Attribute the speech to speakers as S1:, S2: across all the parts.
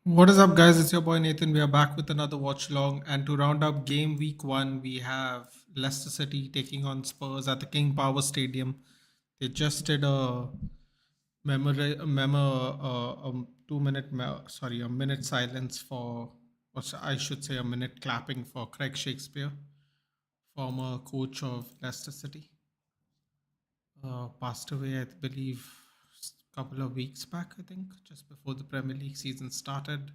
S1: What is up, guys? It's your boy Nathan. We are back with another watch along. And to round up game week one, we have Leicester City taking on Spurs at the King Power Stadium. They just did a a 2 minute, sorry, a minute silence for, I should say, a minute clapping for Craig Shakespeare, former coach of Leicester City. Passed away, I believe, a couple of weeks back, I think, just before the Premier League season started.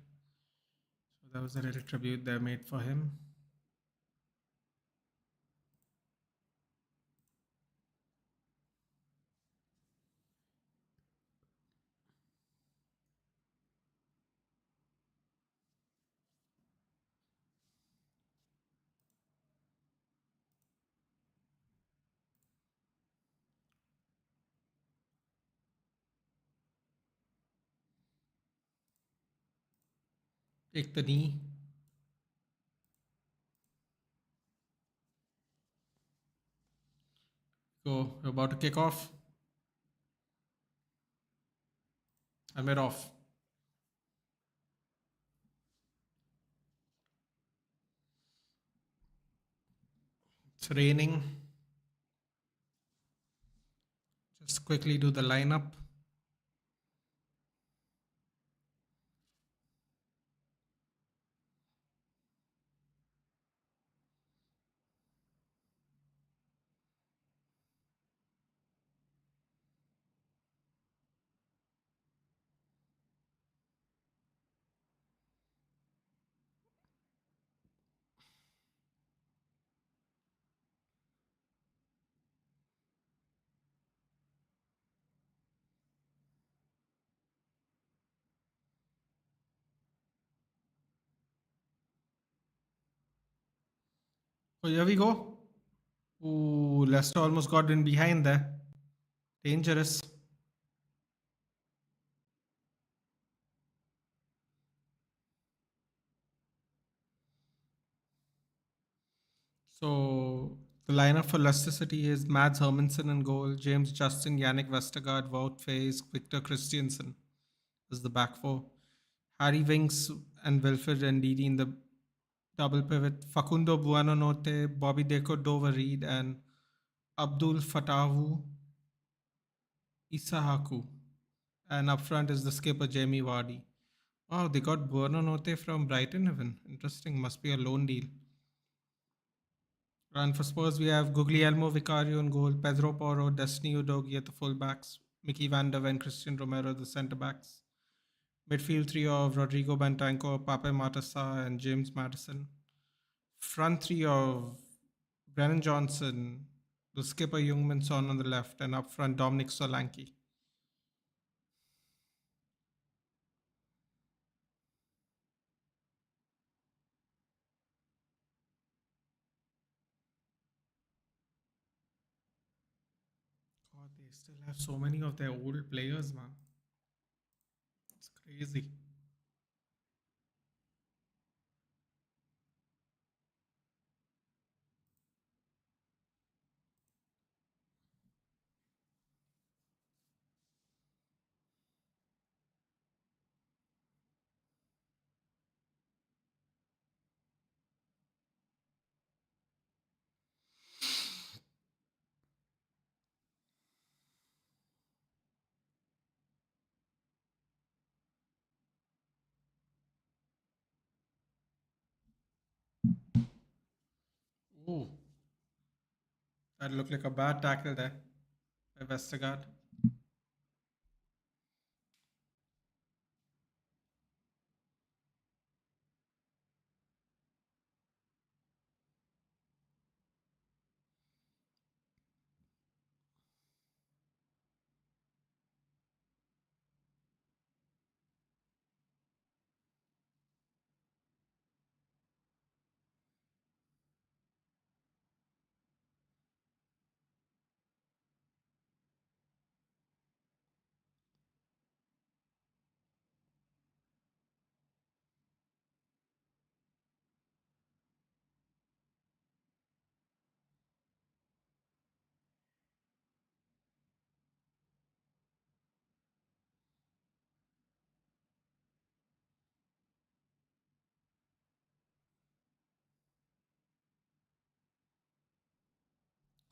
S1: So that was a little tribute they made for him. Take the knee. Go. We're about to kick off. And we're off. It's raining. Just quickly do the lineup. So here we go. Ooh, Leicester almost got in behind there. Dangerous. So the lineup for Leicester City is Mads Hermansen in goal, James Justin, Yannick Vestergaard, Wout Faes, Victor Christiansen is the back four. Harry Winks and Wilfred Ndidi in the double pivot. Facundo Buonanotte, Bobby Deco, Dover Reed, and Abdul Fatahu Isahaku. And up front is the skipper Jamie Vardy. Wow, they got Buonanotte from Brighton even. Interesting, must be a loan deal. And for Spurs, we have Guglielmo Vicario in goal, Pedro Porro, Destiny Udogie at the fullbacks, Mickey Van der Ven, Christian Romero the centre backs. Midfield trio of Rodrigo Bentanco, Pape Matassa, and James Madison. Front three of Brennan Johnson, the skipper Jungmin Son on the left, and up front Dominic Solanke. God, they still have so many of their old players, man. It's crazy. Ooh, that looked like a bad tackle there by Vestergaard.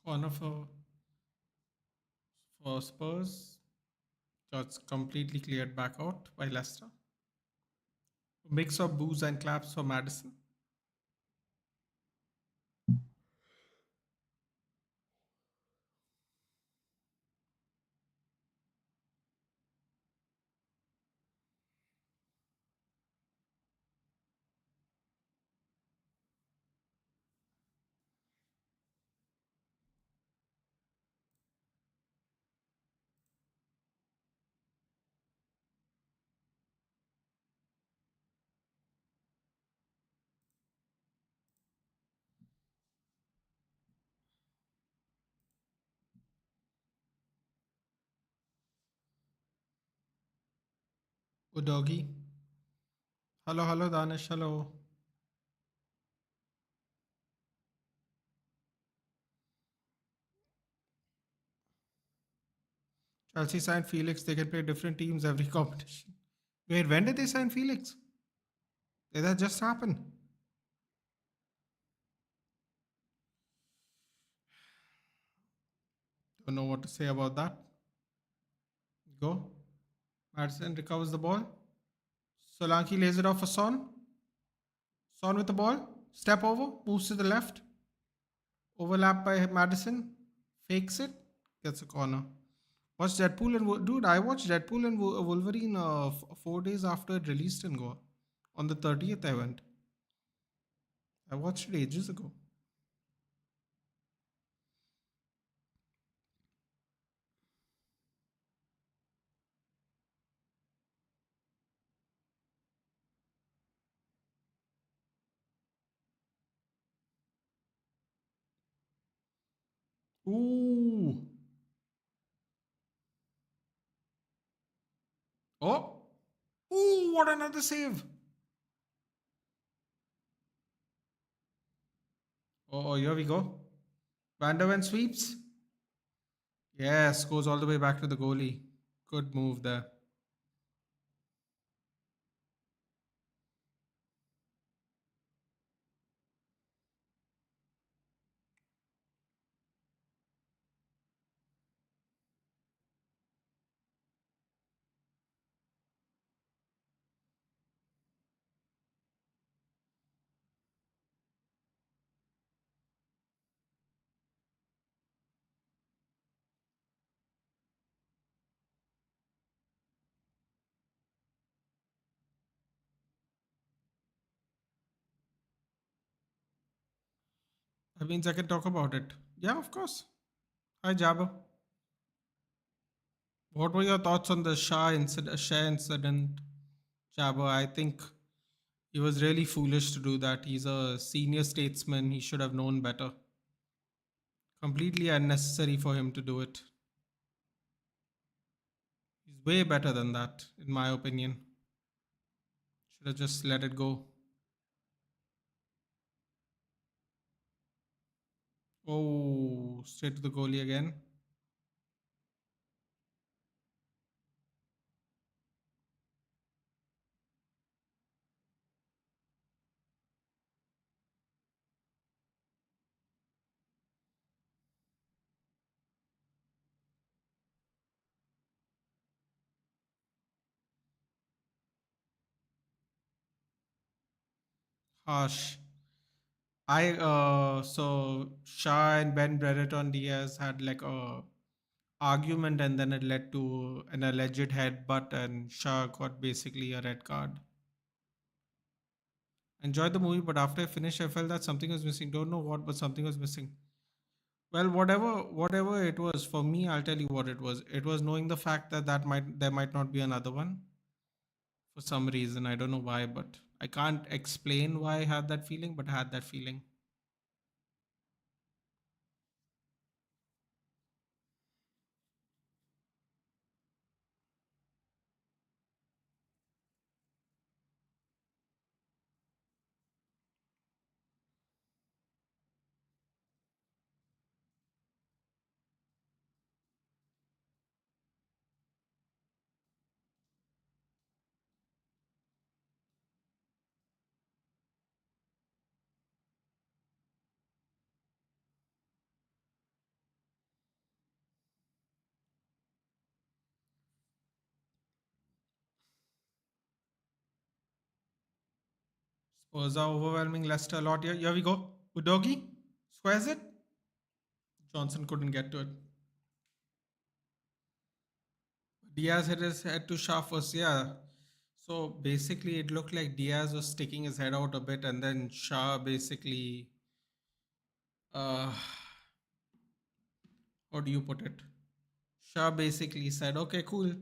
S1: Corner for Spurs. That's completely cleared back out by Leicester. Mix of boos and claps for Madison. Udogi. Hello, hello, Danish. Hello. Chelsea signed Felix. They can play different teams every competition. Wait, when did they sign Felix? Did that just happen? Don't know what to say about that. Go. Madison recovers the ball. Solanke lays it off for Son. Son with the ball. Step over. Moves to the left. Overlap by Madison. Fakes it. Gets a corner. Watch Deadpool and dude. I watched Deadpool and Wolverine 4 days after it released in Goa. On the 30th, I went. I watched it ages ago. Ooh. Oh. Ooh. What another save. Oh, here we go. Van der Ven sweeps. Yes, goes all the way back to the goalie. Good move there. That means I can talk about it. Yeah, of course. Hi, Jabba. What were your thoughts on the Shah incident, Jabba? I think he was really foolish to do that. He's a senior statesman. He should have known better. Completely unnecessary for him to do it. He's way better than that, in my opinion. Should have just let it go. Oh, straight to the goalie again. Harsh. So Shah and Ben Brereton Diaz had like a argument, and then it led to an alleged headbutt, and Shah got basically a red card. Enjoyed the movie, but after I finished, I felt that something was missing. Don't know what, but something was missing. Well, whatever it was for me, I'll tell you what it was. It was knowing the fact that there might not be another one for some reason. I don't know why, but I can't explain why I had that feeling, but I had that feeling. Forza overwhelming Leicester a lot. Here we go. Udogi squares it. Johnson couldn't get to it. Diaz hit his head to Shah first. Yeah. So basically, it looked like Diaz was sticking his head out a bit, and then Shah basically, uh, how do you put it? Shah basically said, "Okay, cool,"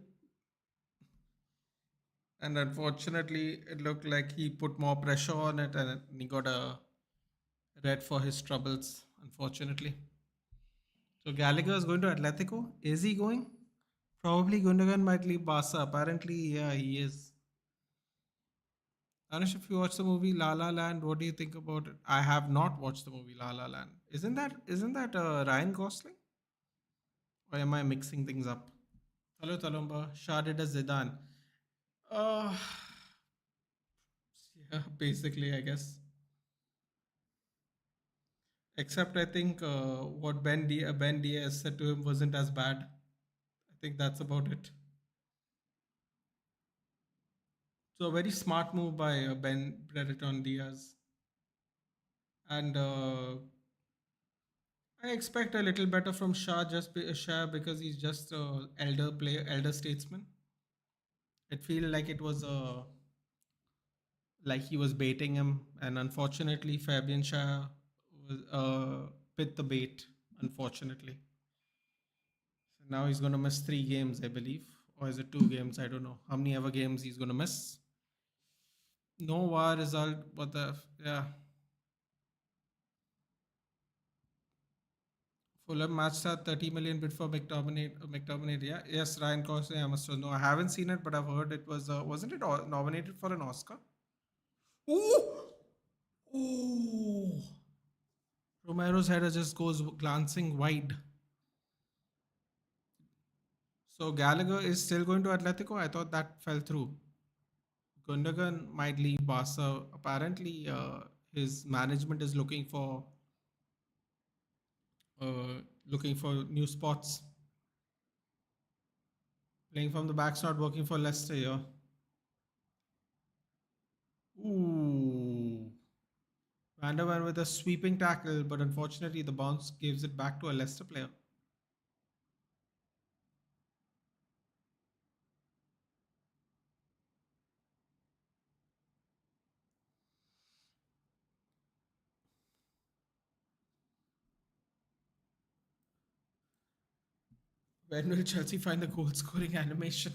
S1: and unfortunately, it looked like he put more pressure on it, and he got a red for his troubles. Unfortunately, so Gallagher is going to Atletico. Is he going? Probably Gundogan might leave Barca. Apparently, yeah, he is. Anish, if you watch the movie La La Land, what do you think about it? I have not watched the movie La La Land. Isn't that Ryan Gosling? Or am I mixing things up? Hello, Talumba. Sharded as Zidane. Uh, yeah, basically, I guess. Except I think what Ben Diaz said to him wasn't as bad. I think that's about it. So a very smart move by Ben Brereton Diaz. And I expect a little better from Shah because he's just elder statesman. It feel like it was like he was baiting him, and unfortunately, Fabian Shah was bit the bait. Unfortunately, so now he's gonna miss 3 games, I believe, or is it 2 games? I don't know how many ever games he's gonna miss. No war result. What the yeah. Fulham matched at 30 million bid for McTominay. McTominay, yeah, yes, Ryan Gosling. I must know. I haven't seen it, but I've heard it was. Wasn't it nominated for an Oscar? Ooh, ooh. Romero's header just goes glancing wide. So Gallagher is still going to Atletico. I thought that fell through. Gundogan might leave Barca. Apparently, his management is uh, looking for new spots. Playing from the back's not working for Leicester here. Ooh. Van der Ven with a sweeping tackle, but unfortunately the bounce gives it back to a Leicester player. When will Chelsea find the goal scoring animation?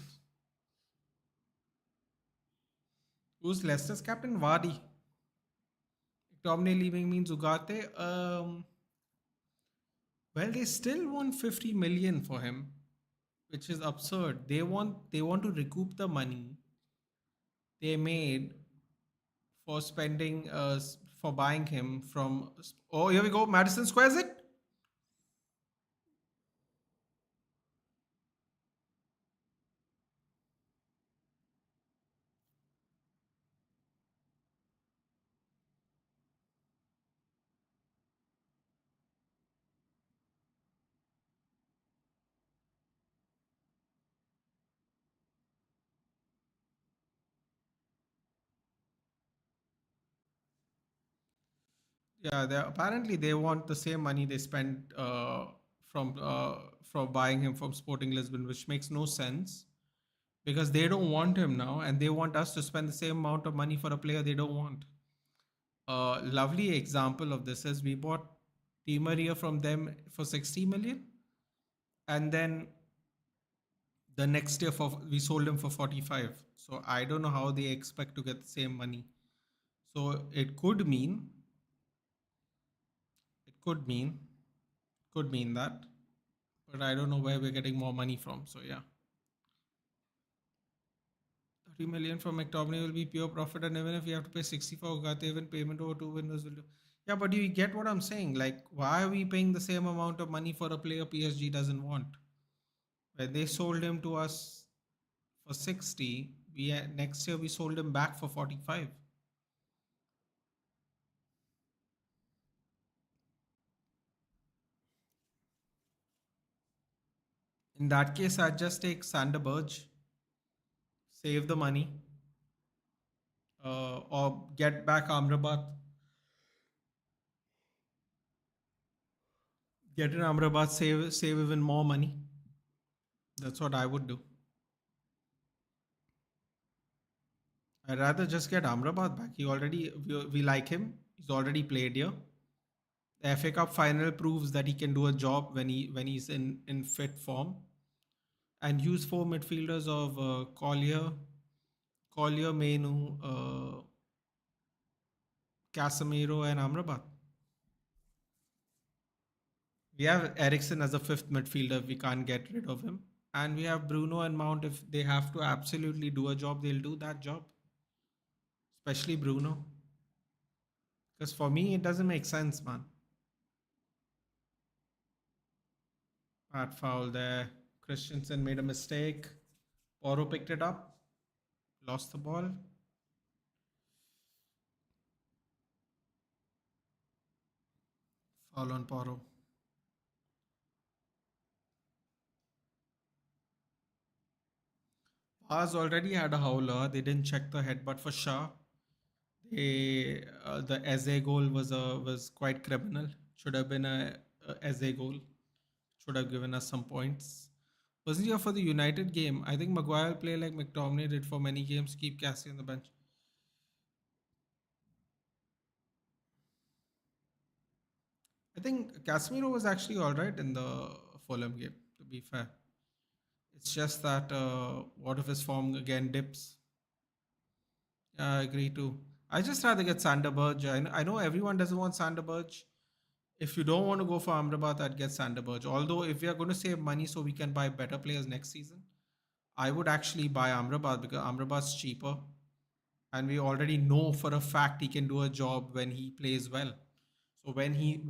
S1: Who's Leicester's captain? Vardy. McTominay leaving means Ugarte. Well, they still want 50 million for him, which is absurd. They want to recoup the money they made for spending for buying him from. Oh, here we go. Madison squares it. Yeah, apparently they want the same money they spent from from buying him from Sporting Lisbon, which makes no sense because they don't want him now, and they want us to spend the same amount of money for a player they don't want. A lovely example of this is we bought Di Maria from them for 60 million, and then the next year for we sold him for 45. So I don't know how they expect to get the same money. So it could mean that, but I don't know where we're getting more money from. So yeah, 30 million from McTominay will be pure profit, and even if we have to pay 60 for Ugarte, even payment over 2 windows will do. Yeah, but you get what I'm saying. Like, why are we paying the same amount of money for a player PSG doesn't want? When they sold him to us for 60, next year we sold him back for 45. In that case, I'd just take Sander Burge, save the money, or get back Amrabat, get in Amrabat, save even more money. That's what I would do. I'd rather just get Amrabat back. We like him. He's already played here. The FA Cup final proves that he can do a job when he's in fit form. And use four midfielders of Collier, Menu, Casemiro, and Amrabat. We have Ericsson as a fifth midfielder. We can't get rid of him. And we have Bruno and Mount. If they have to absolutely do a job, they'll do that job. Especially Bruno. Because for me, it doesn't make sense, man. Bad foul there. Christensen made a mistake. Poro picked it up. Lost the ball. Foul on Poro. Haas already had a howler. They didn't check the headbutt for Shah. The Eze goal was quite criminal. Should have been a Eze goal. Should have given us some points. Wasn't here for the United game. I think Maguire will play like McTominay did for many games. Keep Cassie on the bench. I think Casemiro was actually all right in the Fulham game. To be fair, it's just that what if his form again dips? Yeah, I agree too. I just rather get Sander Berge. I know everyone doesn't want Sander Berge. If you don't want to go for Amrabat, I'd get Sander Berge. Although, if we are going to save money so we can buy better players next season, I would actually buy Amrabat because Amrabat's cheaper. And we already know for a fact he can do a job when he plays well. So when he's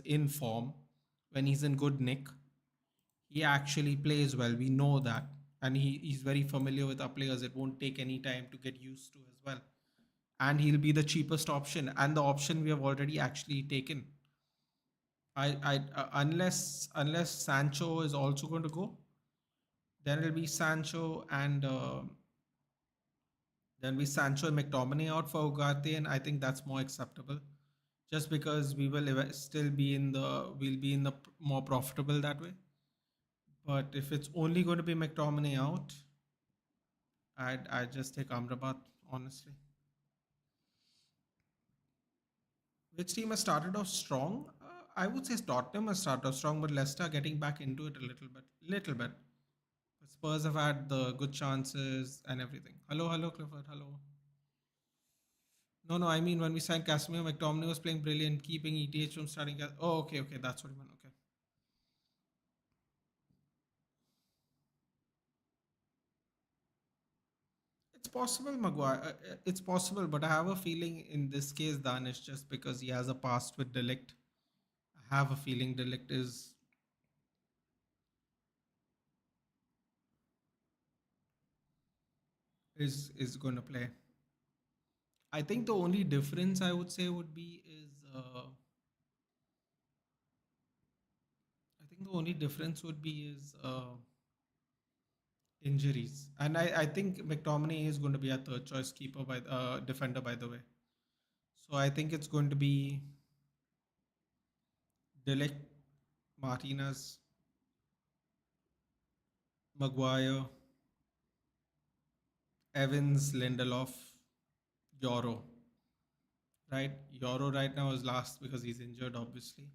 S1: in form, when he's in good nick, he actually plays well. We know that. And he's very familiar with our players. It won't take any time to get used to as well. And he'll be the cheapest option and the option we have already actually taken. Unless Sancho is also going to go, then it'll be Sancho and then we Sancho and McTominay out for Ugarte, and I think that's more acceptable. Just because still be in the we'll be in the more profitable that way. But if it's only going to be McTominay out, I'd just take Amrabat honestly. Which team has started off strong? I would say Tottenham has started off strong, but Leicester getting back into it a little bit. Little bit. But Spurs have had the good chances and everything. Hello, Clifford. Hello. No, I mean when we signed Casemiro, McTominay was playing brilliant, keeping ETH from starting. Oh, okay, that's what you meant. Okay. It's possible, Maguire. It's possible, but I have a feeling in this case, Danish, just because he has a past with Delict, I have a feeling Delict is going to play. I think the only difference I would say would be is I think the only difference would be is injuries, and I think McTominay is going to be a third choice keeper by defender by the way. So I think it's going to be Delict, Martinez, Maguire, Evans, Lindelof, Euro. Right, Euro right now is last because he's injured, obviously.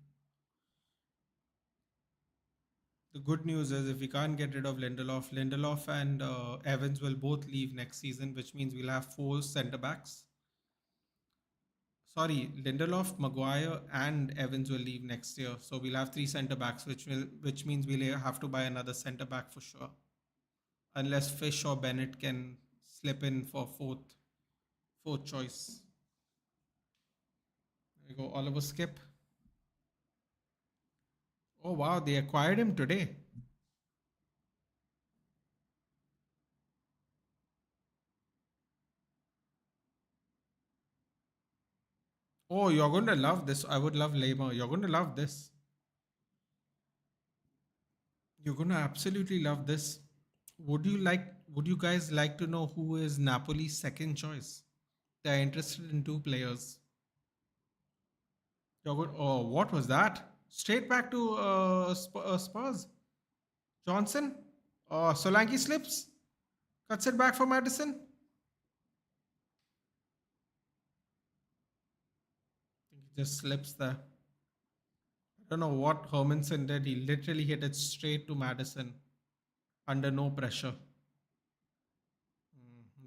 S1: The good news is if we can't get rid of Lindelof and Evans will both leave next season, which means we'll have four centre backs. Sorry, Lindelof, Maguire, and Evans will leave next year, so we'll have three centre backs, which means we'll have to buy another centre back for sure, unless Fish or Bennett can slip in for fourth choice. There you go, Oliver Skip. Oh wow, they acquired him today. Oh, you're going to love this. I would love Lamer. You're going to love this. You're going to absolutely love this. Would you like would you guys like to know who is Napoli's second choice? They're interested in two players. You're good. Oh, what was that? Straight back to Spurs. Johnson? Oh, Solanke slips, cuts it back for Madison. He just slips there. I don't know what Hermanson did. He literally hit it straight to Madison under no pressure.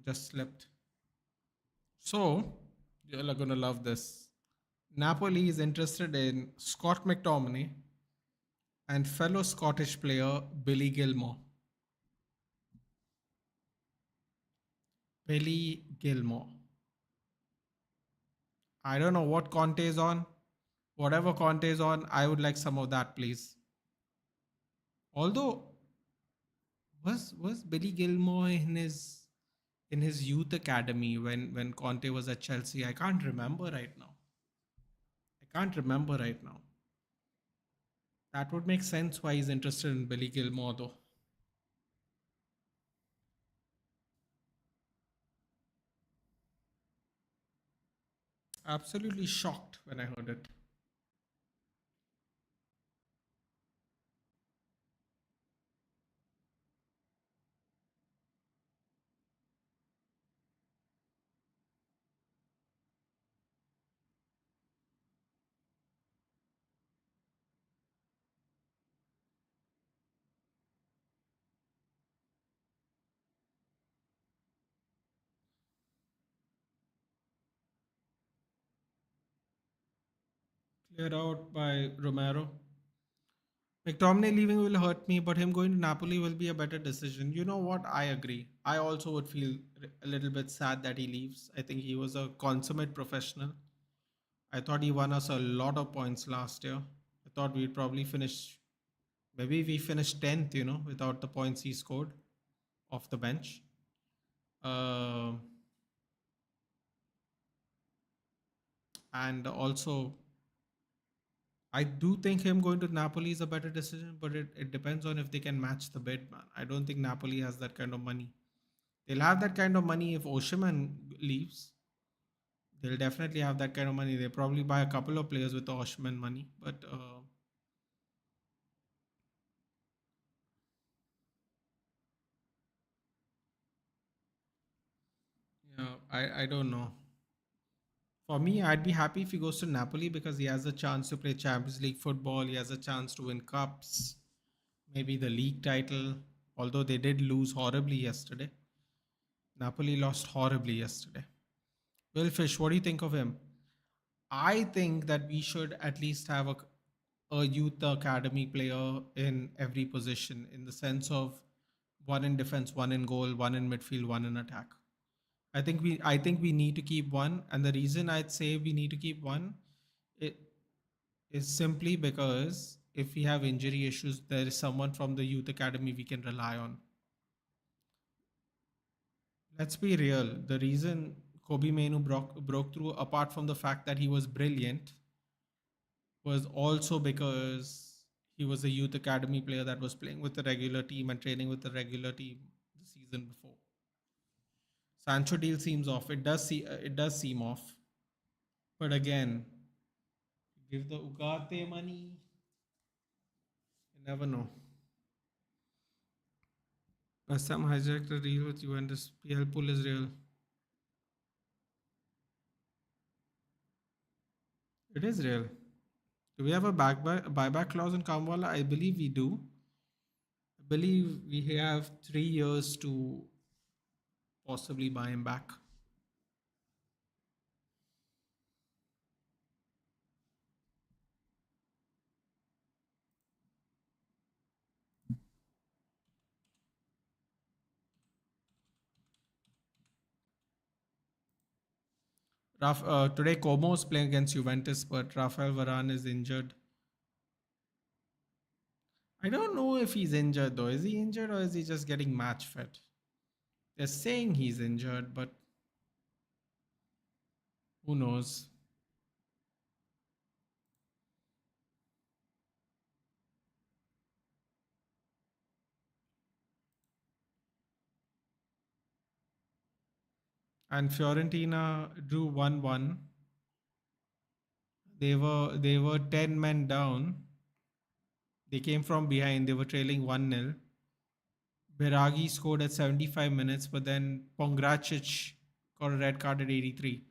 S1: Just slipped. So, you're going to love this. Napoli is interested in Scott McTominay and fellow Scottish player Billy Gilmore. Billy Gilmore. I don't know what Conte is on. Whatever Conte is on, I would like some of that, please. Although, was Billy Gilmore in his youth academy when Conte was at Chelsea? I can't remember right now. I can't remember right now. That would make sense why he's interested in Billy Gilmore, though. Absolutely shocked when I heard it. Cleared out by Romero. McTominay leaving will hurt me, but him going to Napoli will be a better decision. You know what? I agree. I also would feel a little bit sad that he leaves. I think he was a consummate professional. I thought he won us a lot of points last year. I thought we'd probably finish, maybe we finished 10th, without the points he scored off the bench. Uh, and also, I do think him going to Napoli is a better decision, but it depends on if they can match the bid, man. I don't think Napoli has that kind of money. They'll have that kind of money if Oshiman leaves. They'll definitely have that kind of money. They probably buy a couple of players with the Oshiman money, but yeah, I don't know. For me, I'd be happy if he goes to Napoli because he has a chance to play Champions League football. He has a chance to win cups, maybe the league title. Although they did lose horribly yesterday. Napoli lost horribly yesterday. Will Fish, what do you think of him? I think that we should at least have a youth academy player in every position in the sense of one in defense, one in goal, one in midfield, one in attack. I think we need to keep one, and the reason I'd say we need to keep one it is simply because if we have injury issues, there is someone from the youth academy we can rely on. Let's be real. The reason Kobe Mainu broke through, apart from the fact that he was brilliant, was also because he was a youth academy player that was playing with the regular team and training with the regular team the season before. Sancho deal seems off. It does seem off. But again, give the Ugarte money. You never know. Some hijacked the deal with Juventus. PL pool is real. It is real. Do we have a buyback clause in Kamwala? I believe we do. I believe we have 3 years to possibly buy him back. Today, Como is playing against Juventus, but Rafael Varane is injured. I don't know if he's injured though. Is he injured or is he just getting match fit? They're saying he's injured, but who knows? And Fiorentina drew 1-1. They were 10 men down. They came from behind. They were trailing 1-0. Biragi scored at 75 minutes, but then Pongracic got a red card at 83.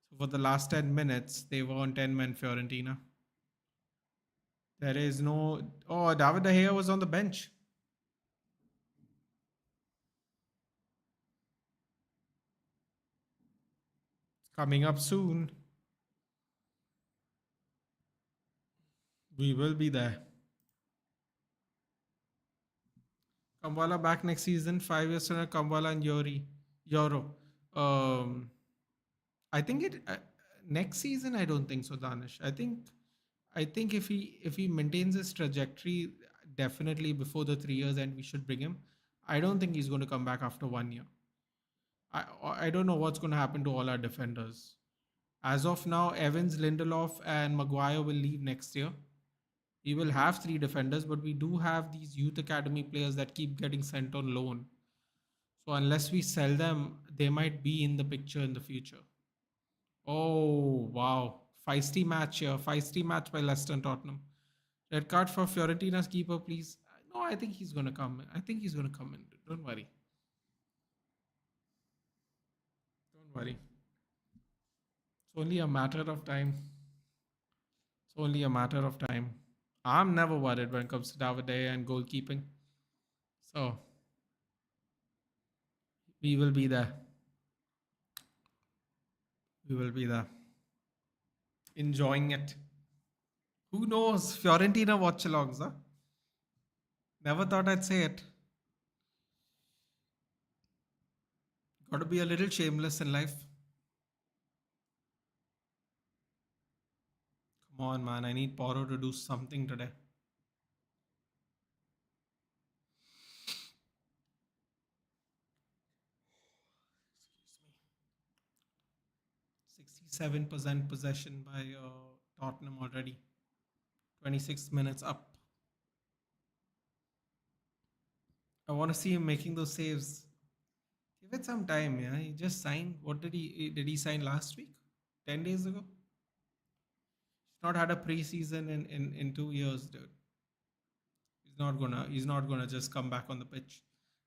S1: So for the last 10 minutes, they were on 10 men Fiorentina. There is no. Oh, David De Gea was on the bench. Coming up soon. We will be there. Kambala back next season. 5 years from now, Kambala and Euro. Um, I think it next season. I don't think so, Danish. I think if he maintains his trajectory, definitely before the 3 years end, we should bring him. I don't think he's going to come back after 1 year. I don't know what's going to happen to all our defenders. As of now, Evans, Lindelof, and Maguire will leave next year. We will have three defenders, but we do have these youth academy players that keep getting sent on loan. So unless we sell them, they might be in the picture in the future. Oh wow, feisty match here! Feisty match by Leicester and Tottenham. Red card for Fiorentina's keeper, please. No, I think he's gonna come. I think he's gonna come in. Don't worry. Don't worry. It's only a matter of time. It's only a matter of time. I'm never worried when it comes to David De Gea and goalkeeping. So we will be there. We will be there. Enjoying it. Who knows? Fiorentina watchalongs, huh? Never thought I'd say it. Got to be a little shameless in life. Come on, man. I need Poro to do something today. Excuse me. 67% possession by Tottenham already. 26 minutes up. I want to see him making those saves. Give it some time, yeah. He just signed. What did he sign last week? 10 days ago? He's not had a preseason in 2 years, dude. He's not gonna just come back on the pitch.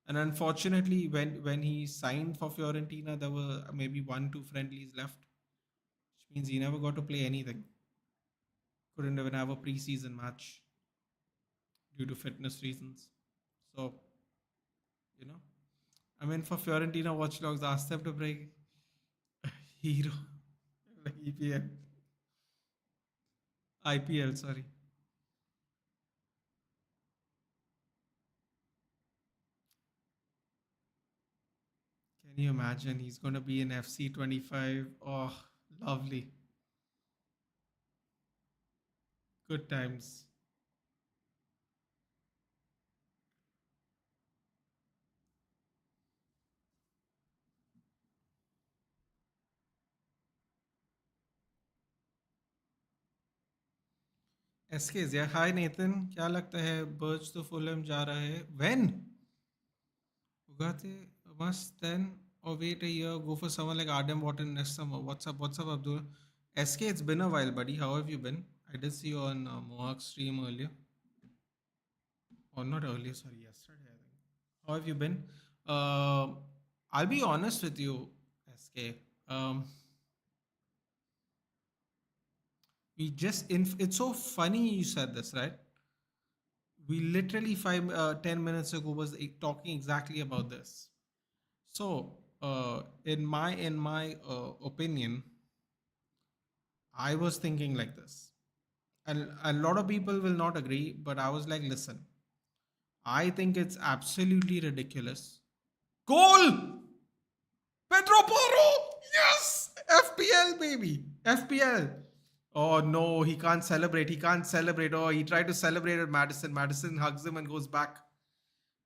S1: And unfortunately, when he signed for Fiorentina, there were maybe 1-2 friendlies left, which means he never got to play anything. Couldn't even have a preseason match due to fitness reasons. So, you know, I mean, for Fiorentina watchdogs, ask them to bring hero like EPL, IPL, sorry. Can you imagine? He's going to be in FC 25. Oh, lovely. Good times. SKs, yeah. Hi Nathan, क्या लगता है बर्ज तो Fulham जा रहा है? When? उगाते must then or wait a year, go for someone like Adam Watton next summer. What's up, Abdul? SK, it's been a while, buddy. How have you been? I did see you on Mohawk stream earlier. Or not earlier, sorry, yesterday, I think. How have you been? Uh, I'll be honest with you, SK. Um, it's so funny you said this, right? We literally 10 minutes ago was talking exactly about this. So, in my opinion, I was thinking like this, and a lot of people will not agree, but I was like, listen, I think it's absolutely ridiculous. Goal! Pedro Porro! Yes! FPL, baby! FPL! Oh no, he can't celebrate. He can't celebrate. Oh, he tried to celebrate at Madison. Madison hugs him and goes back.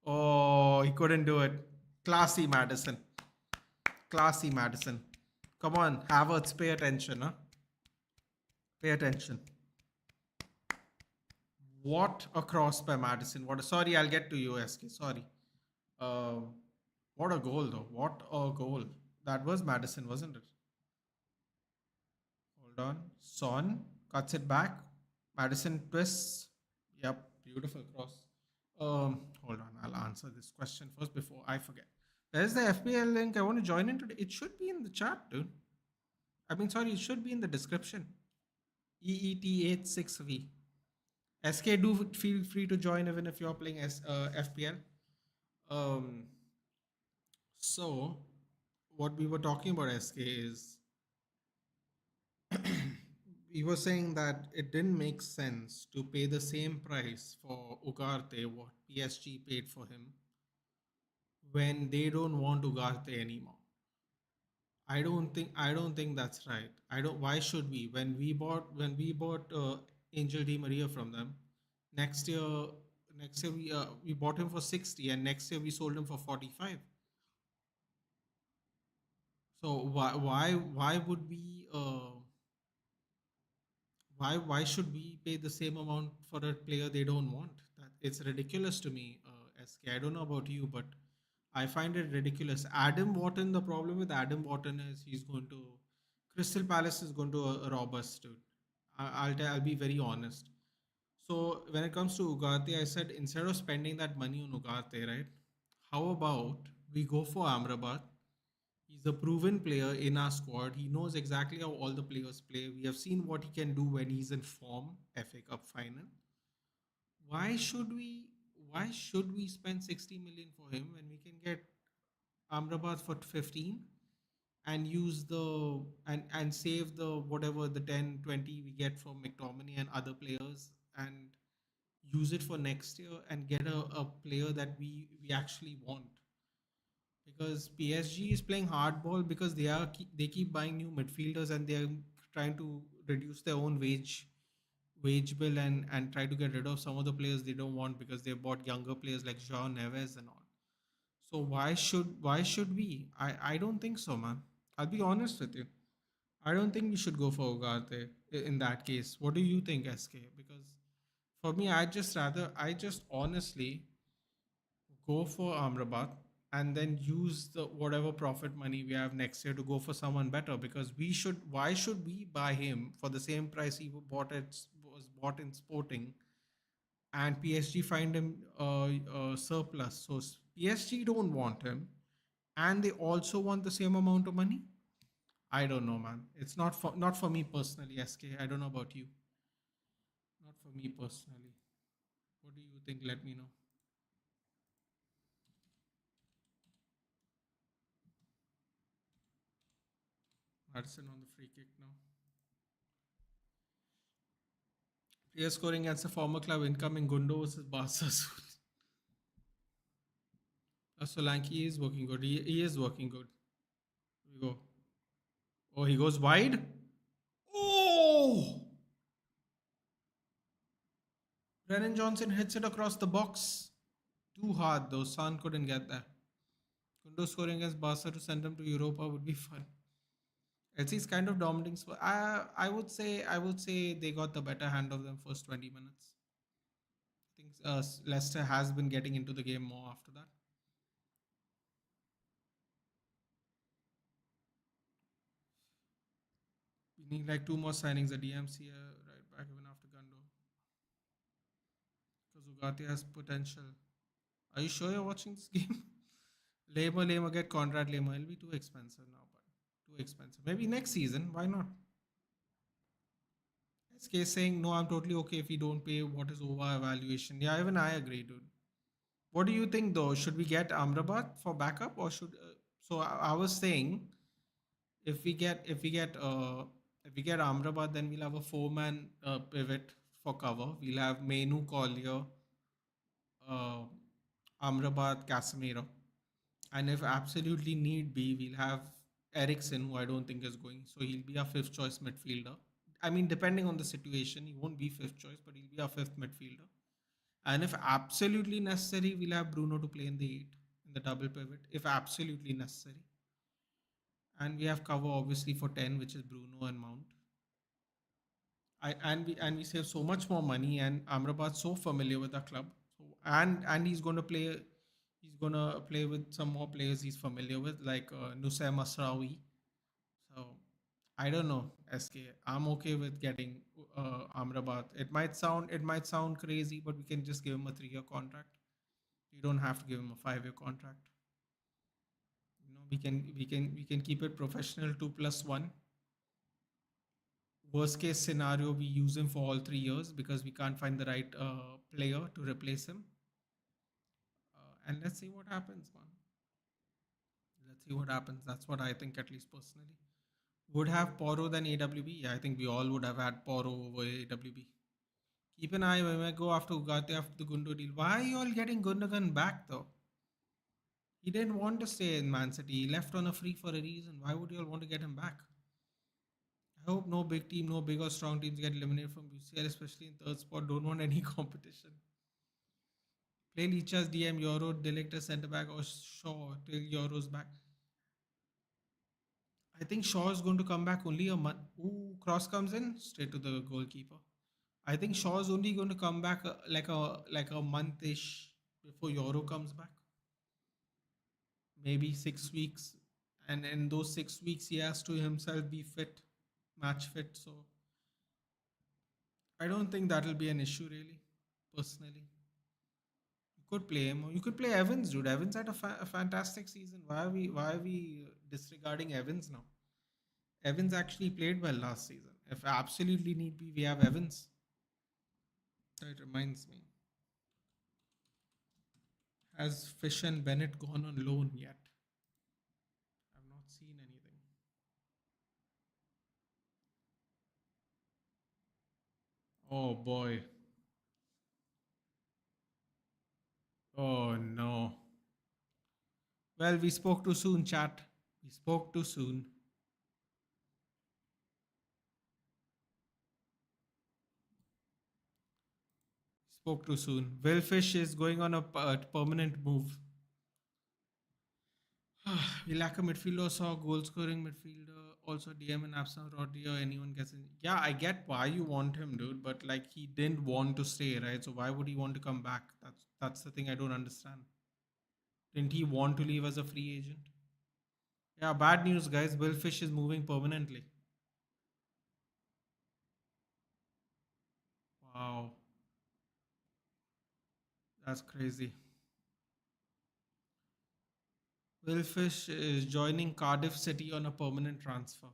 S1: Oh, he couldn't do it. Classy Madison. Classy Madison. Come on, Havertz, pay attention, huh? Pay attention. What a cross by Madison. Sorry, I'll get to you, SK. Sorry. What a goal, though. What a goal. That was Madison, wasn't it? Hold on. Son cuts it back. Madison twists. Yep, beautiful cross. Hold on. I'll answer this question first before I forget. There's the FPL link. I want to join in today. It should be in the chat, dude. I mean, sorry, it should be in the description. EET86V. SK, do feel free to join even if you're playing FPL. Um, so, what we were talking about, SK, is we were saying that it didn't make sense to pay the same price for Ugarte what PSG paid for him when they don't want Ugarte anymore. I don't think that's right. I don't. Why should we? When we bought Angel Di Maria from them, next year next year we bought him for 60 and next year we sold him for 45. So why would we why should we pay the same amount for a player they don't want? That it's ridiculous to me. SK, I don't know about you, but I find it ridiculous. Adam Wharton. The problem with Adam Wharton is he's going to Crystal Palace is going to rob us, dude. I'll be very honest. So when it comes to Ugarte, I said instead of spending that money on Ugarte, right? How about we go for Amrabat? He's a proven player in our squad. He knows exactly how all the players play. We have seen what he can do when he's in form, FA Cup final. Why should we why should we spend 60 million for him when we can get Amrabat for 15 and use the and save the whatever the 10 20 we get from McTominay and other players and use it for next year and get a player that we actually want, because PSG is playing hardball because they keep buying new midfielders and they are trying to reduce their own wage bill and try to get rid of some of the players they don't want because they bought younger players like João Neves and all. So why should we? I don't think so, man. I'll be honest with you. I don't think we should go for Ugarte in that case. What do you think, SK? Because for me, I just honestly go for Amrabat and then use the whatever profit money we have next year to go for someone better, because why should we buy him for the same price he was bought in Sporting and PSG find him surplus. So PSG don't want him and they also want the same amount of money. I don't know, man. It's not for me personally, SK. I don't know about you. Not for me personally. What do you think? Let me know. Madison on the free kick now. Player scoring against a former club incoming Gundo versus Barca. Solanke is working good. He is working good. Here we go. Oh, he goes wide. Oh! Brennan Johnson hits it across the box. Too hard though. San couldn't get there. Gundo scoring against Barca to send them to Europa would be fun. LC kind of dominating. I would say they got the better hand of them first 20 minutes. I think Leicester has been getting into the game more after that. We need like two more signings. A DMC right back even after Gundo. Because Ugarte has potential. Are you sure you're watching this game? Lema get Conrad Lema. It'll be too expensive now, but too expensive. Maybe next season. Why not? SK saying no. I'm totally okay if we don't pay what is over evaluation. Yeah, even I agree, dude. What do you think though? Should we get Amrabat for backup or should? So I was saying if we get Amrabat, then we'll have a four-man pivot for cover. We'll have Menu, Collier, uh, Amrabat, Casemiro, and if absolutely need be, we'll have Ericsson, who I don't think is going. So he'll be our fifth choice midfielder. I mean, depending on the situation, he won't be fifth choice, but he'll be our fifth midfielder. And if absolutely necessary, we'll have Bruno to play in the eight in the double pivot, if absolutely necessary. And we have cover obviously for 10, which is Bruno and Mount. And we save so much more money, and Amrabat's so familiar with the club. So and he's going to play. He's gonna play with some more players he's familiar with, like Nusay Masraoui. So I don't know, SK. I'm okay with getting Amrabat. It might sound crazy, but we can just give him a 3-year contract. You don't have to give him a 5-year contract. We can keep it professional 2+1. Worst case scenario, we use him for all 3 years because we can't find the right player to replace him. And let's see what happens, man. Let's see what happens. That's what I think, at least personally. Would have Poro than AWB? Yeah, I think we all would have had Poro over AWB. Keep an eye when I go after Ugarte after the Gundo deal. Why are you all getting Gundogan back though? He didn't want to stay in Man City. He left on a free for a reason. Why would you all want to get him back? I hope no big team, no big or strong teams get eliminated from UCL, especially in third spot. Don't want any competition. Play Licha's DM Euro, Delict a centre back or Shaw till Euro's back. I think Shaw is going to come back only a month. Ooh, cross comes in straight to the goalkeeper. I think Shaw is only going to come back like a month-ish before Euro comes back. Maybe 6 weeks, and in those 6 weeks he has to himself be fit, match fit. So I don't think that'll be an issue really. Personally, you could play him, or you could play Evans, dude. Evans had a fantastic season. Why are we disregarding Evans now? Evans actually played well last season. If absolutely need be, we have Evans. That reminds me. Has Fish and Bennett gone on loan yet? I've not seen anything. Oh boy. Oh no. Well, we spoke too soon, chat. We spoke too soon. Spoke too soon. Will Fish is going on a permanent move. We lack a midfielder, saw goal scoring midfielder, also DM and absent Rodri or anyone gets in. Yeah, I get why you want him, dude, but like he didn't want to stay, right? So why would he want to come back? That's the thing I don't understand. Didn't he want to leave as a free agent? Yeah, bad news, guys. Will Fish is moving permanently. Wow, that's crazy. Will Fish is joining Cardiff City on a permanent transfer.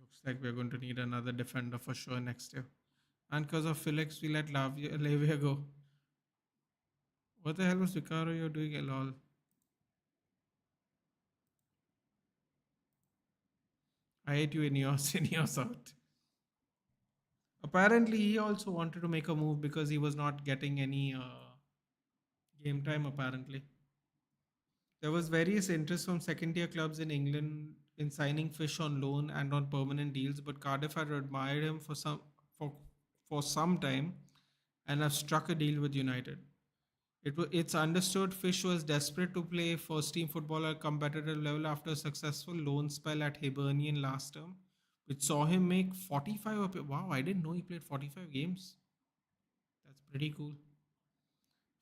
S1: Looks like we're going to need another defender for sure next year. And because of Felix, we let Lavia go. What the hell was Vicario doing at all? I hate you in yours, in yours out. Apparently, he also wanted to make a move because he was not getting any game time, apparently. There was various interest from second tier clubs in England in signing Fish on loan and on permanent deals, but Cardiff had admired him for for some time and have struck a deal with United. It's understood Fish was desperate to play first team football at competitive level after a successful loan spell at Hibernian last term, which saw him make 45. Wow, I didn't know he played 45 games. That's pretty cool.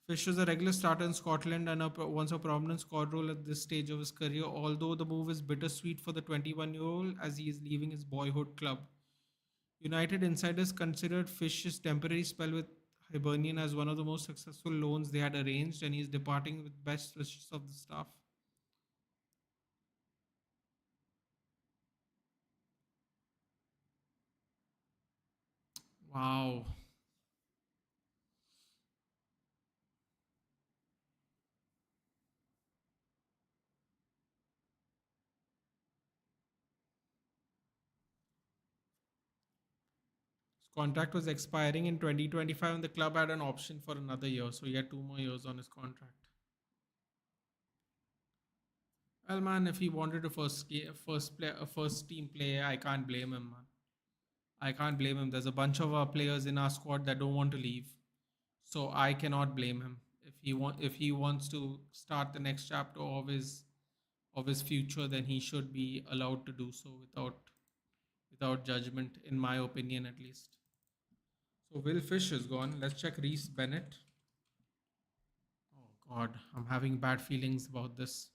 S1: Fish was a regular starter in Scotland and once a prominent squad role at this stage of his career, although the move is bittersweet for the 21-year-old as he is leaving his boyhood club. United insiders considered Fish's temporary spell with Hibernian as one of the most successful loans they had arranged, and he is departing with best wishes of the staff. Wow. His contract was expiring in 2025 and the club had an option for another year, so he had 2 more years on his contract. Well, man, if he wanted to first team play, I can't blame him, man. I can't blame him. There's a bunch of our players in our squad that don't want to leave, so I cannot blame him. If he wants to start the next chapter of his future, then he should be allowed to do so without judgment, in my opinion, at least. So Will Fish is gone. Let's check Reese Bennett. Oh God, I'm having bad feelings about this.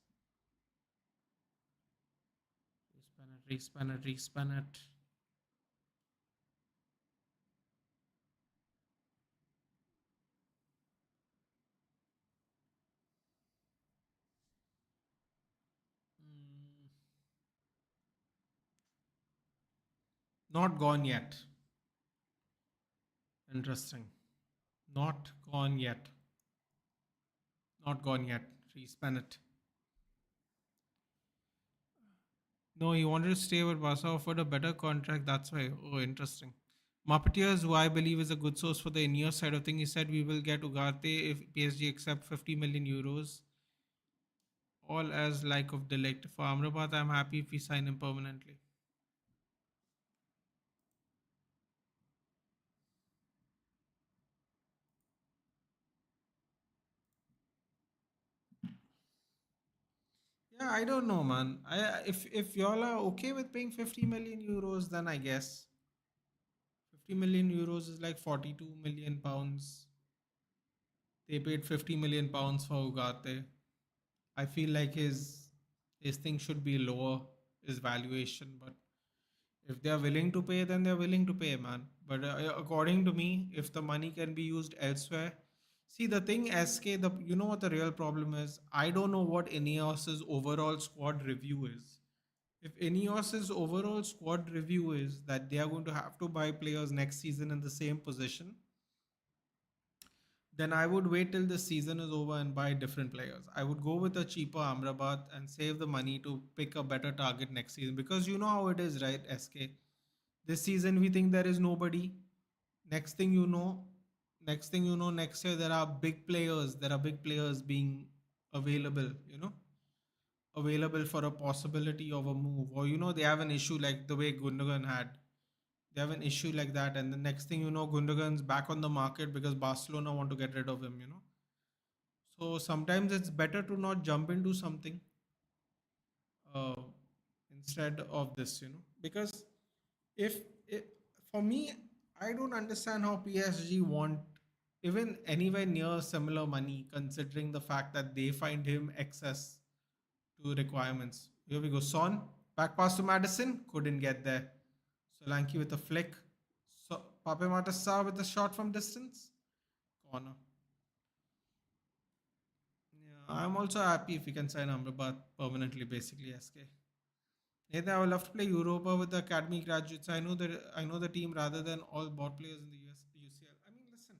S1: Reese Bennett, Reese Bennett, Reese Bennett. Mm, not gone yet. Interesting. Not gone yet. Not gone yet. Reese Bennett. No, he wanted to stay, but Barca offered a better contract. That's why. Oh, interesting. Muppeteers, who I believe is a good source for the in-year side of things, he said we will get Ugarte if PSG accept 50 million euros. All as like of delict. For Amrabat, I'm happy if we sign him permanently. Yeah, I don't know, man. If y'all are okay with paying 50 million euros, then I guess 50 million euros is like 42 million pounds. They paid 50 million pounds for Ugarte. I feel like his thing should be lower, his valuation. But if they are willing to pay, then they're willing to pay, man. But according to me, if the money can be used elsewhere, see the thing, SK, the you know what the real problem is. I don't know what Ineos's overall squad review is. If Ineos's overall squad review is that they are going to have to buy players next season in the same position, then I would wait till the season is over and buy different players. I would go with a cheaper Amrabat and save the money to pick a better target next season because you know how it is, right, SK? This season we think there is nobody. Next thing you know, next year there are big players. There are big players being available. Available for a possibility of a move, or they have an issue like the way Gundogan had. They have an issue like that, and the next thing you know, Gundogan's back on the market because Barcelona want to get rid of him. So sometimes it's better to not jump into something uh, instead of this, because if it, for me, I don't understand how PSG want even anywhere near similar money, considering the fact that they find him excess to requirements. Here we go. Son, back pass to Madison, couldn't get there. Solanke with a flick. So Pape Matassa with a shot from distance. Corner. Yeah, I'm also happy if we can sign Amrabat permanently, basically, SK. Nathan, I would love to play Europa with the academy graduates. I know the team rather than all bot players in the UCL. I mean, listen,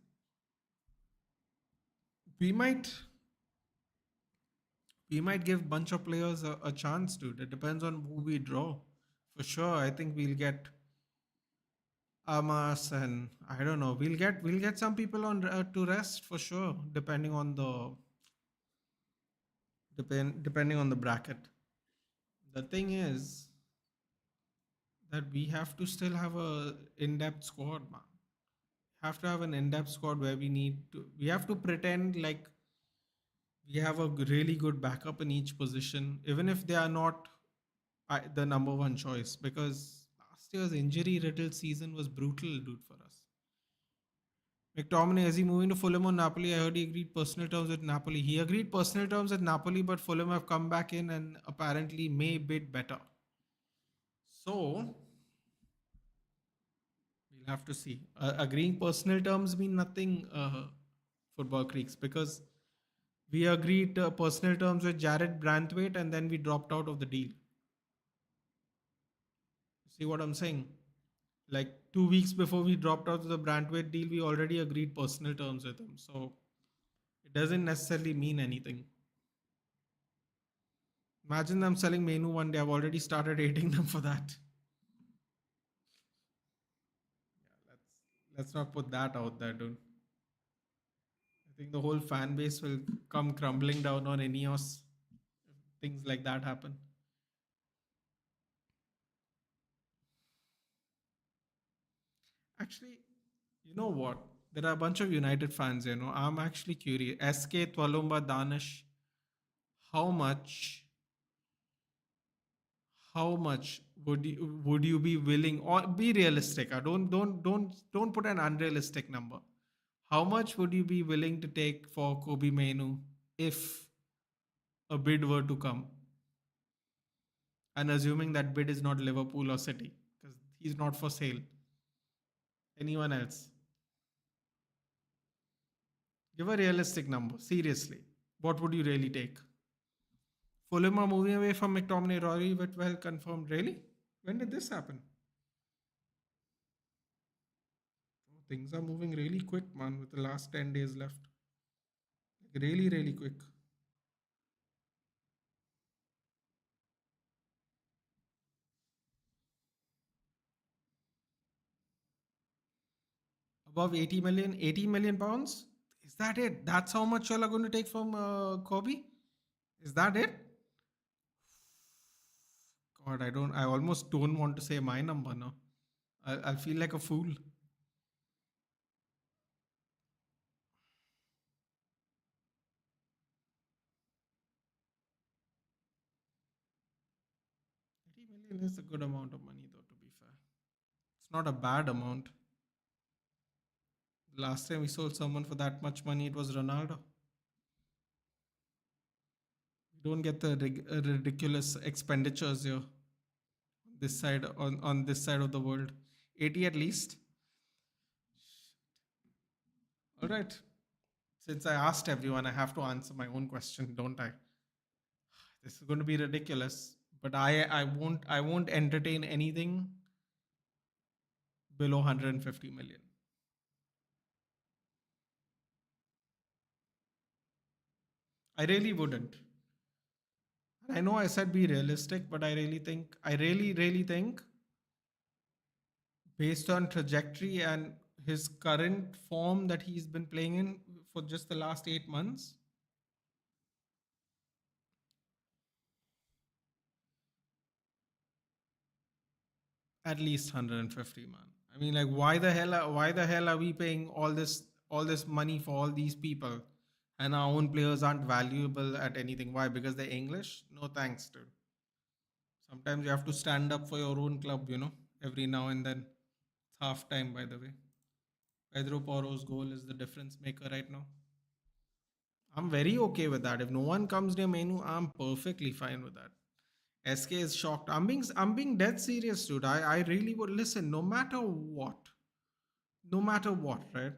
S1: we might we might give bunch of players a chance, dude. It depends on who we draw. For sure, I think we'll get Amas, and I don't know. We'll get some people on to rest for sure, depending on the bracket. The thing is that we have to still have a in-depth squad, man. Have to have an in-depth squad where we have to pretend like we have a really good backup in each position, even if they are not the number one choice. Because last year's injury-riddled season was brutal, dude, for us. McTominay, is he moving to Fulham or Napoli? I heard he agreed personal terms with Napoli. He agreed personal terms with Napoli, but Fulham have come back in and apparently may bid better. So we'll have to see. Agreeing personal terms mean nothing, football creeks, because we agreed personal terms with Jared Branthwaite and then we dropped out of the deal. See what I'm saying? Like 2 weeks before we dropped out of the Branthwaite deal, we already agreed personal terms with him. So it doesn't necessarily mean anything. Imagine them selling Menu one day. I've already started hating them for that. Let's not put that out there, dude. I think the whole fan base will come crumbling down on Ineos if things like that happen. Actually, you know what? There are a bunch of United fans. I'm actually curious. SK Twalumba Danish, how much how much would you be willing, or be realistic? Don't put an unrealistic number. How much would you be willing to take for Kobe Mainu if a bid were to come, and assuming that bid is not Liverpool or City, because he's not for sale. Anyone else? Give a realistic number. Seriously, what would you really take? Fulham are moving away from McTominay. Rory Whitwell confirmed. Really? When did this happen? Things are moving really quick, man, with the last 10 days left. Like, really, really quick. Above 80 million, 80 million pounds? Is that it? That's how much y'all are going to take from Kobe? Is that it? God, I almost don't want to say my number now. I'll feel like a fool. 80 million is a good amount of money, though, to be fair. It's not a bad amount. Last time we sold someone for that much money, it was Ronaldo. We don't get the ridiculous expenditures here. This side on this side of the world. 80 at least. All right. Since I asked everyone, I have to answer my own question, don't I? This is going to be ridiculous, but I won't entertain anything below 150 million. I really wouldn't. I know I said be realistic, but I really think based on trajectory and his current form that he's been playing in for just the last 8 months, at least 150, man. I mean, like, why the hell are we paying all this money for all these people, and our own players aren't valuable at anything? Why? Because they're English? No thanks, dude. Sometimes you have to stand up for your own club, every now and then. It's half time, by the way. Pedro Porro's goal is the difference maker right now. I'm very okay with that. If no one comes near Menu, I'm perfectly fine with that. SK is shocked. I'm being dead serious, dude. I really would listen. No matter what, right?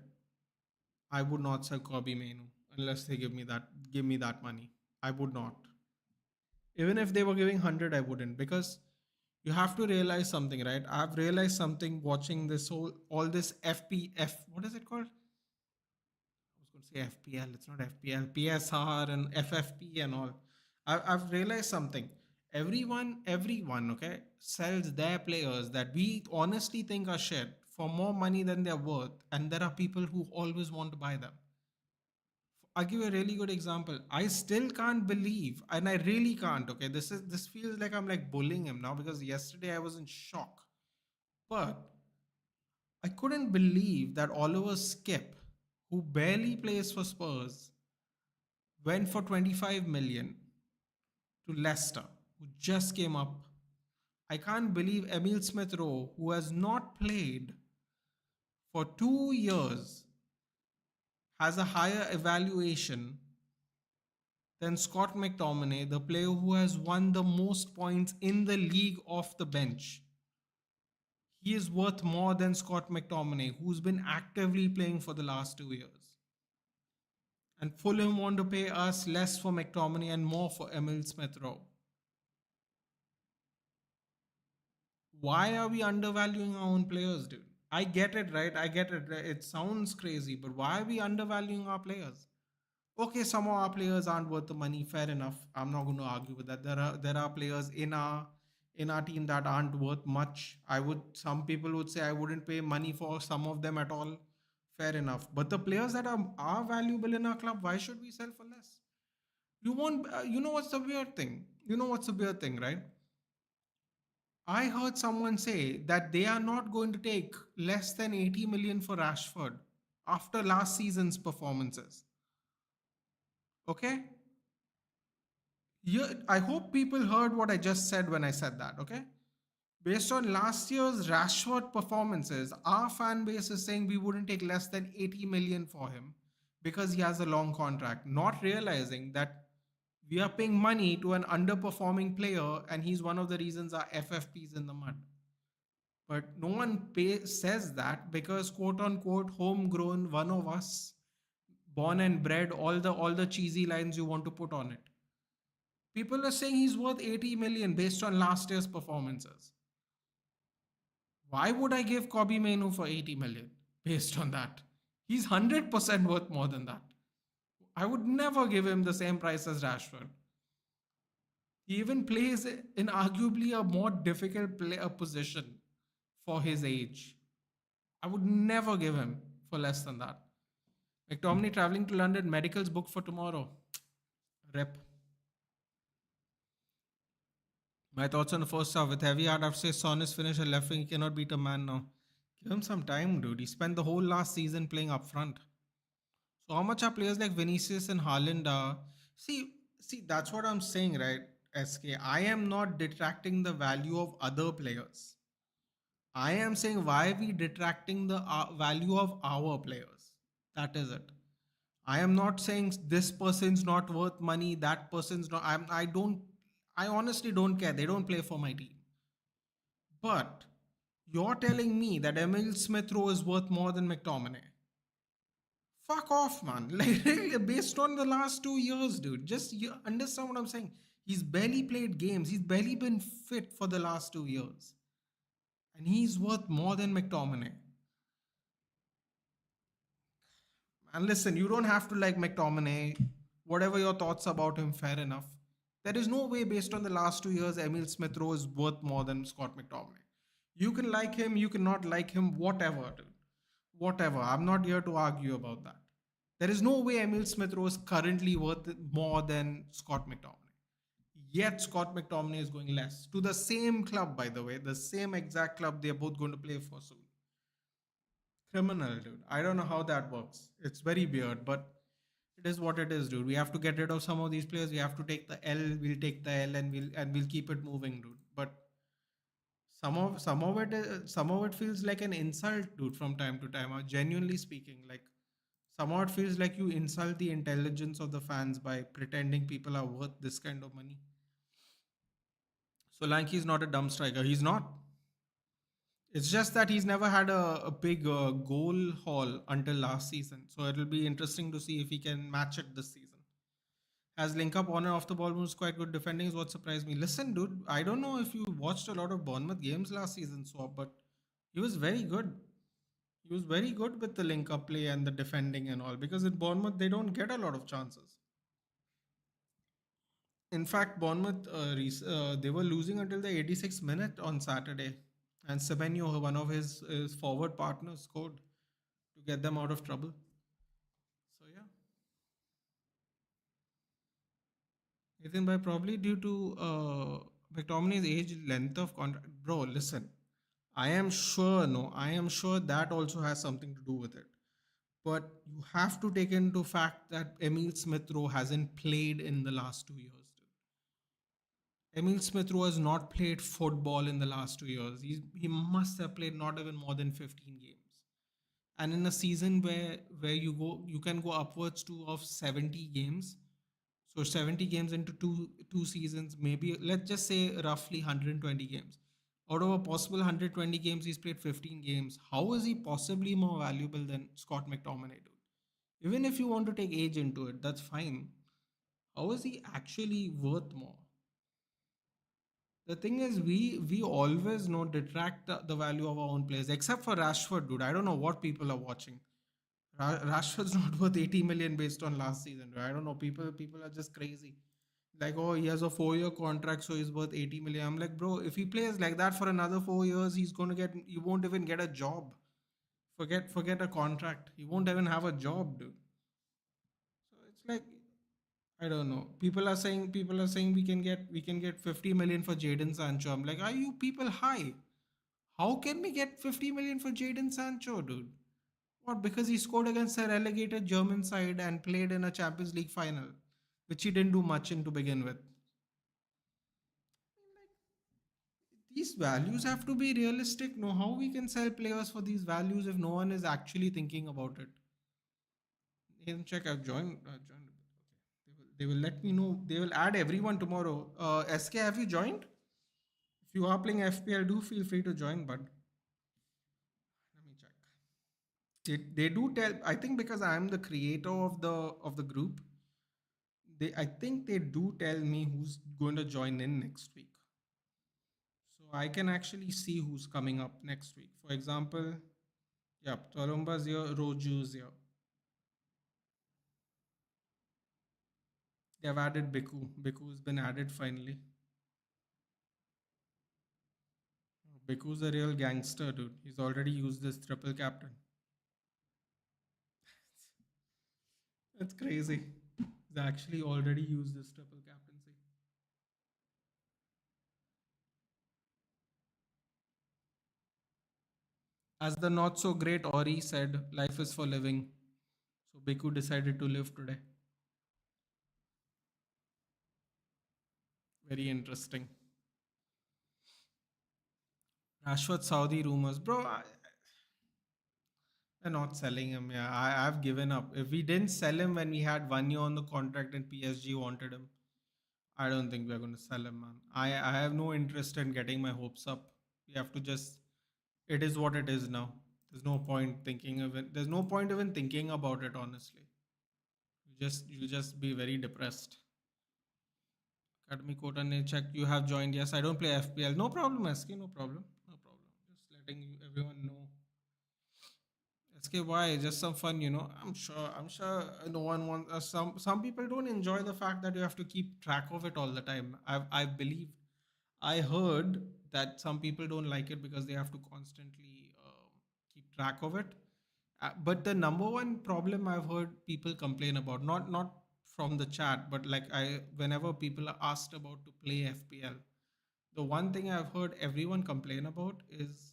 S1: I would not sell Kobe Menu unless they give me that money. I would not. Even if they were giving 100, I wouldn't, because you have to realize something, right? I've realized something watching this whole all this FPF. What is it called? I was going to say FPL. It's not FPL. PSR and FFP and all. I've realized something. Everyone, okay, sells their players that we honestly think are shit for more money than they're worth, and there are people who always want to buy them. I'll give you a really good example. I still can't believe, and I really can't. Okay, this feels like I'm like bullying him now, because yesterday I was in shock, but I couldn't believe that Oliver Skip, who barely plays for Spurs, went for 25 million to Leicester, who just came up. I can't believe Emil Smith Rowe, who has not played for 2 years, has a higher evaluation than Scott McTominay, the player who has won the most points in the league off the bench. He is worth more than Scott McTominay, who's been actively playing for the last 2 years. And Fulham want to pay us less for McTominay and more for Emil Smith Rowe. Why are we undervaluing our own players, dude? I get it, right? I get it. It sounds crazy, but why are we undervaluing our players? Okay, some of our players aren't worth the money. Fair enough. I'm not going to argue with that. There are players in our team that aren't worth much. Some people would say I wouldn't pay money for some of them at all. Fair enough. But the players that are valuable in our club, why should we sell for less? You won't. You know what's the weird thing? Right? I heard someone say that they are not going to take less than 80 million for Rashford after last season's performances. Okay? I hope people heard what I just said when I said that, okay? Based on last year's Rashford performances, our fan base is saying we wouldn't take less than 80 million for him because he has a long contract, not realizing that we are paying money to an underperforming player and he's one of the reasons our FFP is in the mud. But no one says that because quote unquote homegrown, one of us, born and bred, all the cheesy lines you want to put on it. People are saying he's worth 80 million based on last year's performances. Why would I give Kobe Mainu for 80 million based on that? He's 100% worth more than that. I would never give him the same price as Rashford. He even plays in arguably a more difficult position for his age. I would never give him for less than that. McTominay traveling to London, medicals booked for tomorrow. Rep. My thoughts on the first half with heavy heart after say Son is finished and left wing, he cannot beat a man now. Give him some time, dude. He spent the whole last season playing up front. So how much are players like Vinicius and Haaland are? See, that's what I'm saying, right? SK. I am not detracting the value of other players. I am saying why are we detracting the value of our players? That is it. I am not saying this person's not worth money, that person's not. I honestly don't care. They don't play for my team. But you're telling me that Emil Smith Rowe is worth more than McTominay. Fuck off, man. Like, really, based on the last 2 years, dude. Just you understand what I'm saying. He's barely played games. He's barely been fit for the last 2 years. And he's worth more than McTominay. And listen, you don't have to like McTominay. Whatever your thoughts about him, fair enough. There is no way, based on the last 2 years, Emil Smith Rowe is worth more than Scott McTominay. You can like him, you cannot like him, whatever, dude. Whatever. I'm not here to argue about that. There is no way Emil Smith Rowe is currently worth more than Scott McTominay. Yet Scott McTominay is going less. To the same club, by the way, the same exact club they're both going to play for soon. Criminal, dude. I don't know how that works. It's very weird, but it is what it is, dude. We have to get rid of some of these players. We have to take the L. We'll take the L, and we'll keep it moving, dude. But some of it feels like an insult, dude. From time to time, genuinely speaking, like somehow it feels like you insult the intelligence of the fans by pretending people are worth this kind of money. Solanke is not a dumb striker. He's not. It's just that he's never had a big goal haul until last season. So it'll be interesting to see if he can match it this season. Has link up on and off the ball moves quite good defending is what surprised me. Listen, dude, I don't know if you watched a lot of Bournemouth games last season, Swap, but he was very good. He was very good with the link up play and the defending and all because in Bournemouth they don't get a lot of chances. In fact, Bournemouth they were losing until the 86th minute on Saturday, and Semenyo, one of his forward partners, scored to get them out of trouble. So yeah, Ethan, by probably due to McTominay's age, length of contract. Bro, listen, I am sure. No, I am sure that also has something to do with it. But you have to take into fact that Emil Smith Rowe hasn't played in the last 2 years. Emil Smith Rowe has not played football in the last 2 years. He must have played not even more than 15 games. And in a season where you can go upwards to of 70 games. So 70 games into two seasons, maybe let's just say roughly 120 games. Out of a possible 120 games, he's played 15 games. How is he possibly more valuable than Scott McTominay, dude? Even if you want to take age into it, that's fine. How is he actually worth more? The thing is, we always know detract the value of our own players, except for Rashford, dude. I don't know what people are watching. Rashford's not worth 80 million based on last season. Dude. I don't know. People are just crazy. Like, oh, he has a 4 year contract, so he's worth 80 million. I'm like, bro, if he plays like that for another 4 years, he's gonna get. He won't even get a job. Forget a contract. He won't even have a job, dude. So it's like I don't know. People are saying we can get 50 million for Jaden Sancho. I'm like, are you people high? How can we get 50 million for Jaden Sancho, dude? What? Because he scored against a relegated German side and played in a Champions League final, which he didn't do much in to begin with. these values have to be realistic. No, how we can sell players for these values if no one is actually thinking about it? Even check. I've joined. Joined. Okay. They will let me know. They will add everyone tomorrow. SK, have you joined? If you are playing FPL, do feel free to join. But let me check. They do tell. I think because I am the creator of the group, I think they do tell me who's going to join in next week. So I can actually see who's coming up next week. For example, yeah, Tolumba's here, Roju's here. They have added Biku. Biku's been added finally. Biku's a real gangster, dude. He's already used this triple captain. That's crazy. He's actually already used this triple captaincy. As the not so great Ori said, life is for living. So Biku decided to live today. Very interesting. Rashford Saudi rumors. Bro, they're not selling him. Yeah, I've given up. If we didn't sell him when we had 1 year on the contract and PSG wanted him, I don't think we're going to sell him, man. I have no interest in getting my hopes up. We have to just, it is what it is now. There's no point thinking of it. There's no point even thinking about it, honestly. You'll just be very depressed. Academy Quota ne check. You have joined. Yes, I don't play FPL. No problem, SK. No problem. No problem. Just letting everyone know. SKY, just some fun, I'm sure no one wants some people don't enjoy the fact that you have to keep track of it all the time. I believe I heard that some people don't like it because they have to constantly keep track of it. But the number one problem I've heard people complain about, not from the chat, but like whenever people are asked about to play FPL, the one thing I've heard everyone complain about is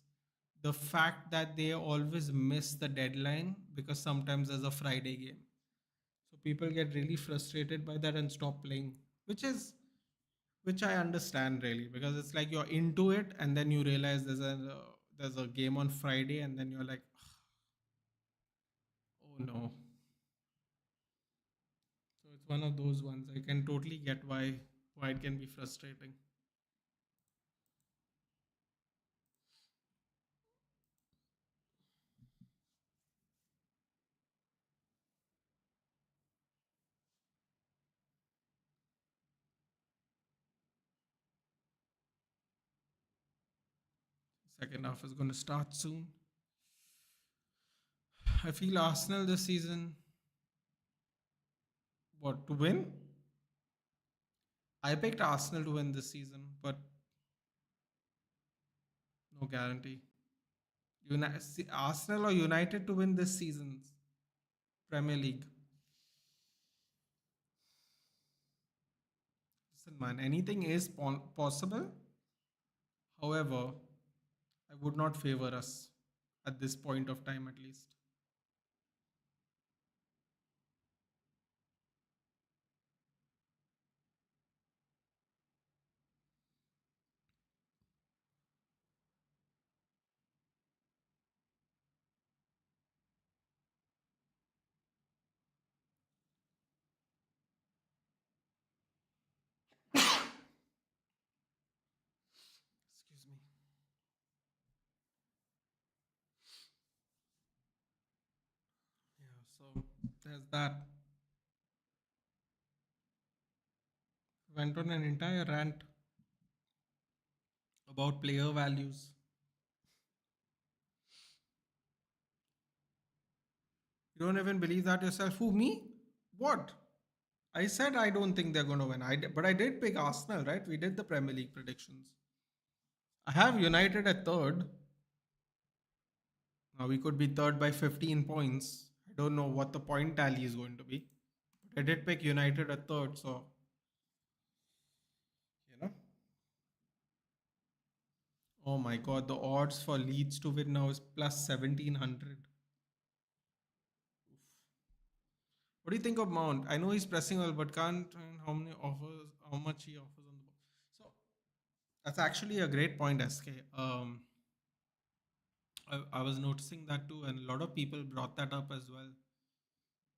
S1: the fact that they always miss the deadline because sometimes there's a Friday game. So people get really frustrated by that and stop playing, which I understand really, because it's like you're into it and then you realize there's a game on Friday and then you're like, oh no. So it's one of those ones. I can totally get why it can be frustrating. Second half is going to start soon. I feel Arsenal this season, what, to win? I picked Arsenal to win this season, but no guarantee. Arsenal or United to win this season's Premier League. Listen, man, anything is possible. However, I would not favor us at this point of time, at least. Excuse me. Yeah, so there's that. Went on an entire rant about player values. You don't even believe that yourself. Who, me? What? I said I don't think they're going to win. But I did pick Arsenal, right? We did the Premier League predictions. I have United at third. Now we could be third by 15 points. I don't know what the point tally is going to be. But I did pick United at third, so you know. Oh my god, the odds for Leeds to win now is plus 1700. What do you think of Mount? I know he's pressing well, but can't how many offers, how much he offers on the ball. So That's actually a great point, SK. I was noticing that too, and a lot of people brought that up as well.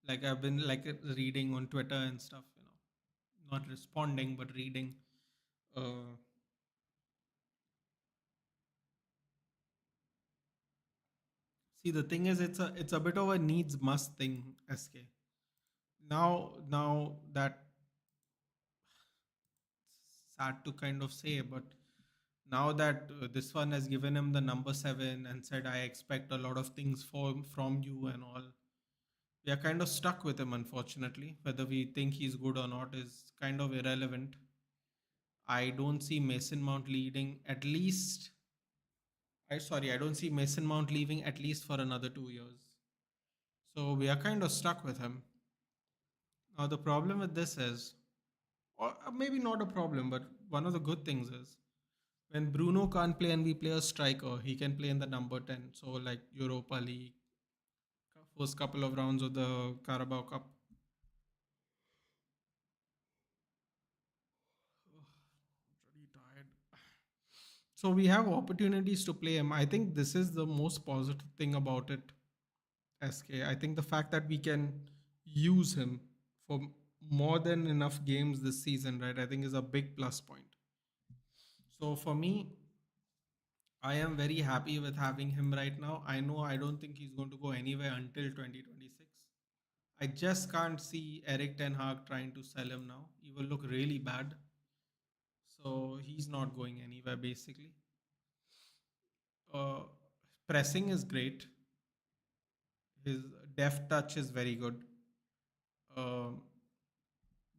S1: Like I've been like reading on Twitter and stuff, not responding but reading. Uh, See, the thing is, it's a bit of a needs must thing, SK. Now that sad to kind of say, but now that this one has given him the number 7 and said, I expect a lot of things from you and all, we are kind of stuck with him, unfortunately. Whether we think he's good or not is kind of irrelevant. I don't see Mason Mount leading at least. I don't see Mason Mount leaving at least for another 2 years. So we are kind of stuck with him. Now, the problem with this is, or maybe not a problem, but one of the good things is when Bruno can't play and we play a striker, he can play in the number 10. So, like Europa League, first couple of rounds of the Carabao Cup. Pretty tired. So, we have opportunities to play him. I think this is the most positive thing about it, SK. I think the fact that we can use him for more than enough games this season, right? I think is a big plus point. So, for me, I am very happy with having him right now. I know I don't think he's going to go anywhere until 2026. I just can't see Eric Ten Hag trying to sell him now. He will look really bad. So he's not going anywhere basically. Uh, Pressing is great. His deft touch is very good. Um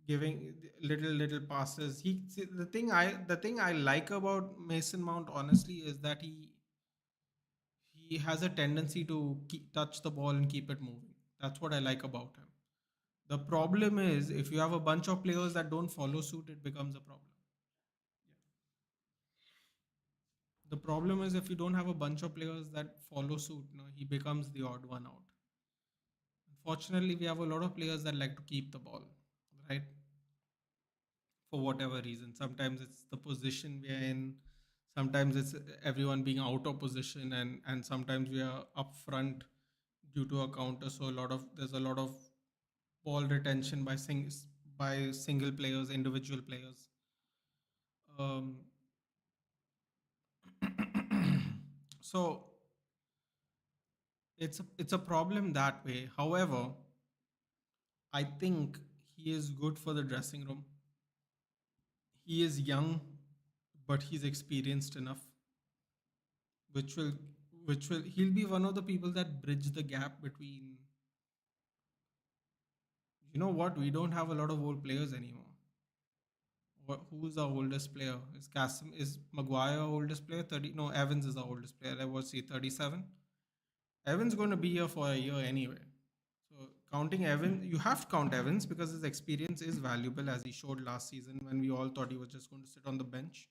S1: Giving little passes. The thing I like about Mason Mount honestly is that he has a tendency to touch the ball and keep it moving. That's what I like about him. The problem is if you have a bunch of players that don't follow suit, it becomes a problem. The problem is if you don't have a bunch of players that follow suit, he becomes the odd one out. Unfortunately, we have a lot of players that like to keep the ball, right? For whatever reason. Sometimes it's the position we are in. Sometimes it's everyone being out of position, and sometimes we are up front due to a counter. So there's a lot of ball retention by single players, individual players. Um, so it's a problem that way. However, I think he is good for the dressing room. He is young, but he's experienced enough, which will he'll be one of the people that bridge the gap between. You know what? We don't have a lot of old players anymore. Who's our oldest player? Is Casim is Maguire our oldest player? 30. No, Evans is our oldest player. I was he 37. Evans going to be here for a year anyway. So counting Evans, you have to count Evans because his experience is valuable as he showed last season when we all thought he was just going to sit on the bench.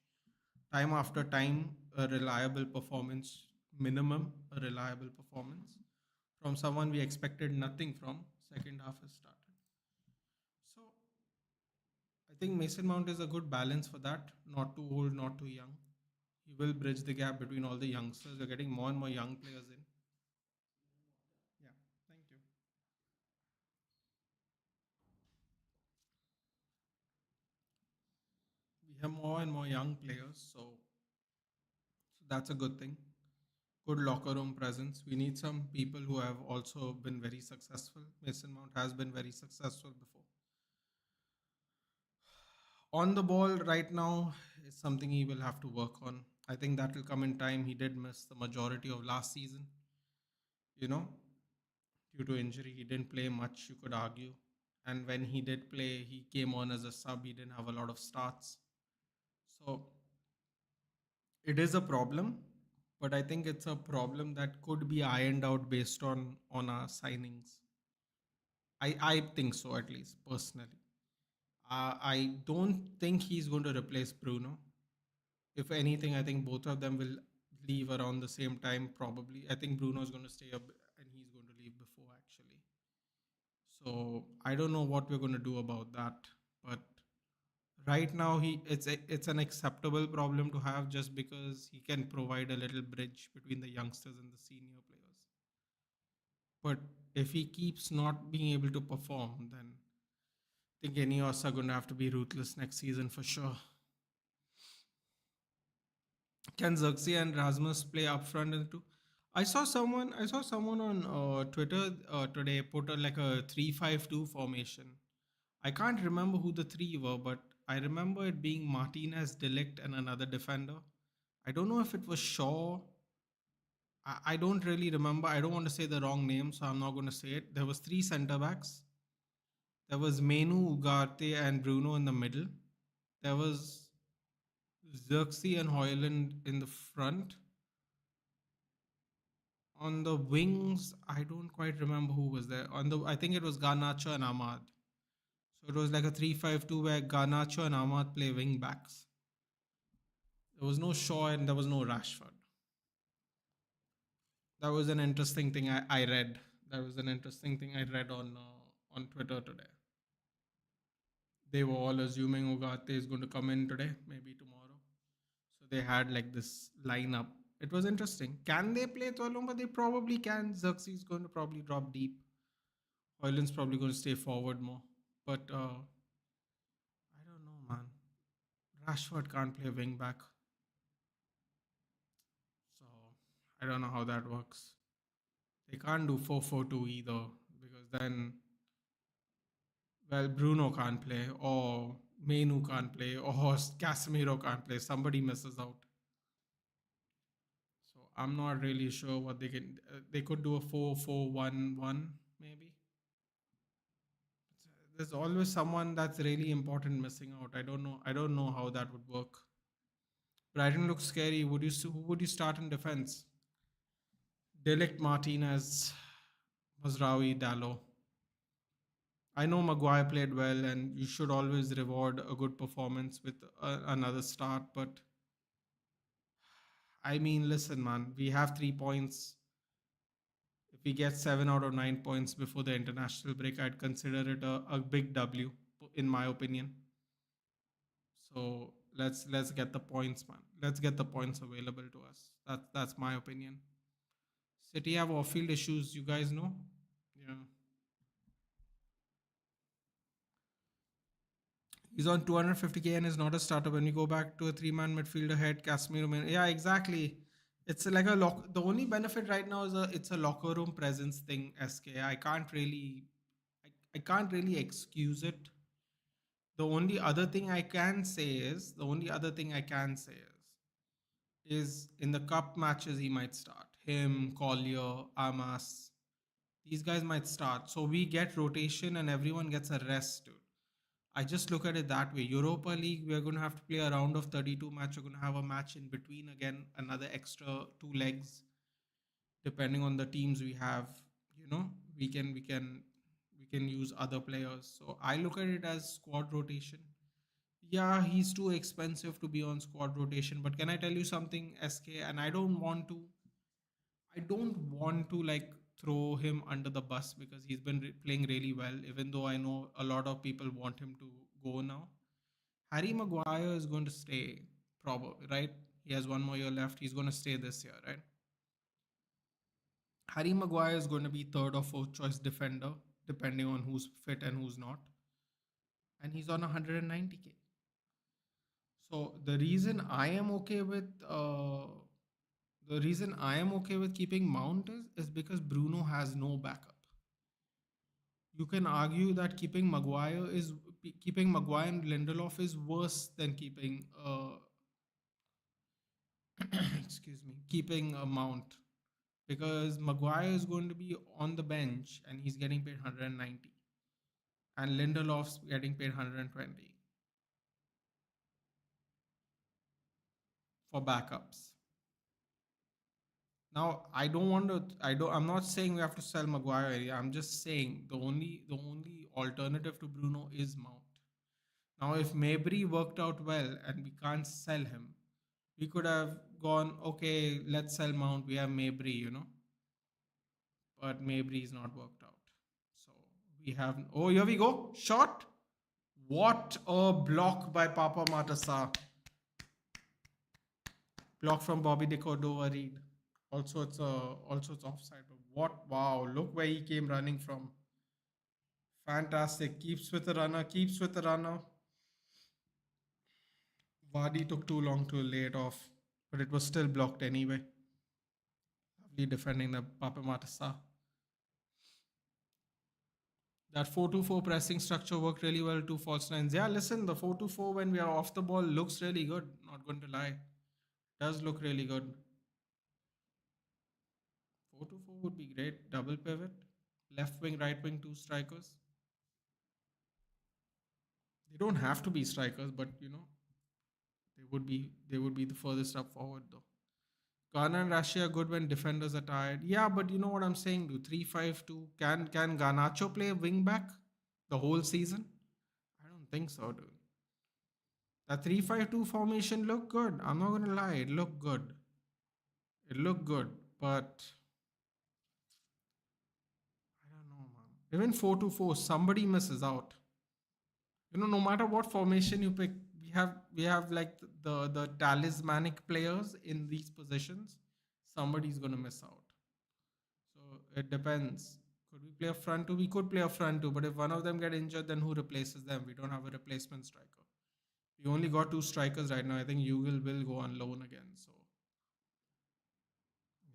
S1: Time after time, a reliable performance, minimum a reliable performance from someone we expected nothing from. Second half has started. So I think Mason Mount is a good balance for that. Not too old, not too young. He will bridge the gap between all the youngsters. We're getting more and more young players in. Yeah, thank you. We have more and more young players, so that's a good thing. Good locker room presence. We need some people who have also been very successful. Mason Mount has been very successful before. On the ball right now is something he will have to work on. I think that will come in time. He did miss the majority of last season, you know, due to injury. He didn't play much, you could argue. And when he did play, he came on as a sub. He didn't have a lot of starts. So it is a problem, but I think it's a problem that could be ironed out based on our signings. I think so, at least personally. I don't think he's going to replace Bruno. If anything, I think both of them will leave around the same time, probably. I think Bruno is going to stay up and he's going to leave before, actually. So I don't know what we're going to do about that. But Right now, it's an acceptable problem to have just because he can provide a little bridge between the youngsters and the senior players. But if he keeps not being able to perform, then I think Ineos are going to have to be ruthless next season for sure. Can Xerxes and Rasmus play up front and two? I saw someone on Twitter today put like a 3-5-2 formation. I can't remember who the three were, but I remember it being Martinez, Delict, and another defender. I don't know if it was Shaw. I don't really remember. I don't want to say the wrong name, so I'm not going to say it. There was three centre backs. There was Menu, Ugarte, and Bruno in the middle. There was Xerxes and Hoyland in the front. On the wings, I don't quite remember who was there. I think it was Garnacho and Ahmad. So it was like a 3-5-2 where Garnacho and Ahmad play wing backs. There was no Shaw and there was no Rashford. That was an interesting thing I read. That was an interesting thing I read on Twitter today. They were all assuming Ugarte is going to come in today, maybe tomorrow. So they had like this lineup. It was interesting. Can they play Tolumba? They probably can. Xerxes is going to probably drop deep. Hoyland's probably going to stay forward more. But I don't know, man. Rashford can't play wing back. So I don't know how that works. They can't do 4-4-2 either because then, well, Bruno can't play or Menu can't play or Casemiro can't play. Somebody misses out. So I'm not really sure what they can. They could do a 4-4-1-1 maybe. There's always someone that's really important missing out. I don't know. I don't know how that would work. Brighton looks scary. Who would you start in defense? Delict, Martinez, Mazraoui, Dallo. I know Maguire played well, and you should always reward a good performance with another start. But I mean, listen, man, we have 3 points. If we get 7 out of 9 points before the international break, I'd consider it a big W, in my opinion. So let's get the points, man. Let's get the points available to us. That's my opinion. City have off-field issues, you guys know. Yeah. He's on 250K and is not a starter. When you go back to a three-man midfield ahead, Casemiro, yeah, exactly. It's like a lock. The only benefit right now is it's a locker room presence thing. SK, I can't really excuse it. The only other thing I can say is in the cup matches he might start. Him, Collier, Amas, these guys might start. So we get rotation and everyone gets a rest, dude. I just look at it that way. Europa League, we're going to have to play a round of 32 match. We're going to have a match in between again, another extra two legs, depending on the teams we have. You know, we can use other players. So I look at it as squad rotation. Yeah, he's too expensive to be on squad rotation. But can I tell you something, SK? And I don't want to like throw him under the bus because he's been playing really well, even though I know a lot of people want him to go now. Harry Maguire is going to stay, probably, right? He has 1 more year left. He's going to stay this year, right? Harry Maguire is going to be third or fourth choice defender, depending on who's fit and who's not. And he's on 190K. So the reason I am okay with keeping Mount is because Bruno has no backup. You can argue that keeping Maguire and Lindelof is worse than keeping excuse me, keeping a Mount, because Maguire is going to be on the bench and he's getting paid 190 and Lindelof's getting paid 120 for backups. Now I don't want to I don't I'm not saying we have to sell Maguire. I'm just saying the only alternative to Bruno is Mount. Now if Mabry worked out well and we can't sell him, we could have gone, okay, let's sell Mount. We have Mabry. But Mabry is not worked out. So we have. Oh, here we go. Shot. What a block by Papa Matassa. Block from Bobby De Cordova Reed. Also it's offside. But what? Wow! Look where he came running from. Fantastic. Keeps with the runner. Keeps with the runner. Vardy took too long to lay it off, but it was still blocked anyway. Lovely defending the Papa Matassa. That 4-2-4 pressing structure worked really well. Two false nines. Yeah, listen, the 4-2-4 when we are off the ball looks really good. Not going to lie. Does look really good. 4-2-4 would be great. Double pivot. Left wing, right wing, two strikers. They don't have to be strikers, but they would be the furthest up forward though. Ghana and Russia are good when defenders are tired. Yeah, but you know what I'm saying, dude. 3-5-2. Can Garnacho play wing back the whole season? I don't think so, dude. That 3-5-2 formation looked good. I'm not gonna lie, it looked good. It looked good, but I don't know, man. Even 4-4, somebody misses out. No matter what formation you pick, we have like the talismanic players in these positions. Somebody's gonna miss out. So it depends. Could we play a front two? We could play a front two, but if one of them get injured, then who replaces them? We don't have a replacement striker. We only got two strikers right now. I think will go on loan again. So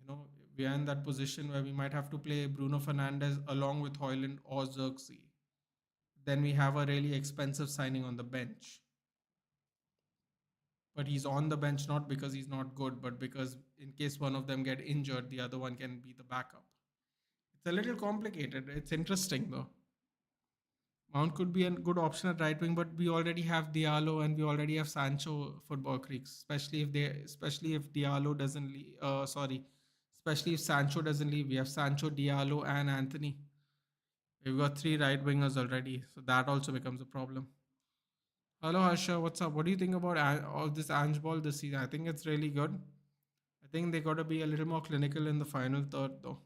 S1: you know we are in that position where we might have to play Bruno Fernandes along with Hoyland or Xerxes. Then we have a really expensive signing on the bench. But he's on the bench not because he's not good, but because in case one of them get injured, the other one can be the backup. It's a little complicated. It's interesting though. Mount could be a good option at right wing, but we already have Diallo and we already have Sancho football creeks. Especially if Diallo doesn't leave. Especially if Sancho doesn't leave. We have Sancho, Diallo, and Anthony. We've got three right wingers already, so that also becomes a problem. Hello Harsha, what's up? What do you think about of this Ange ball this season? I think it's really good. I think they got to be a little more clinical in the final third, though.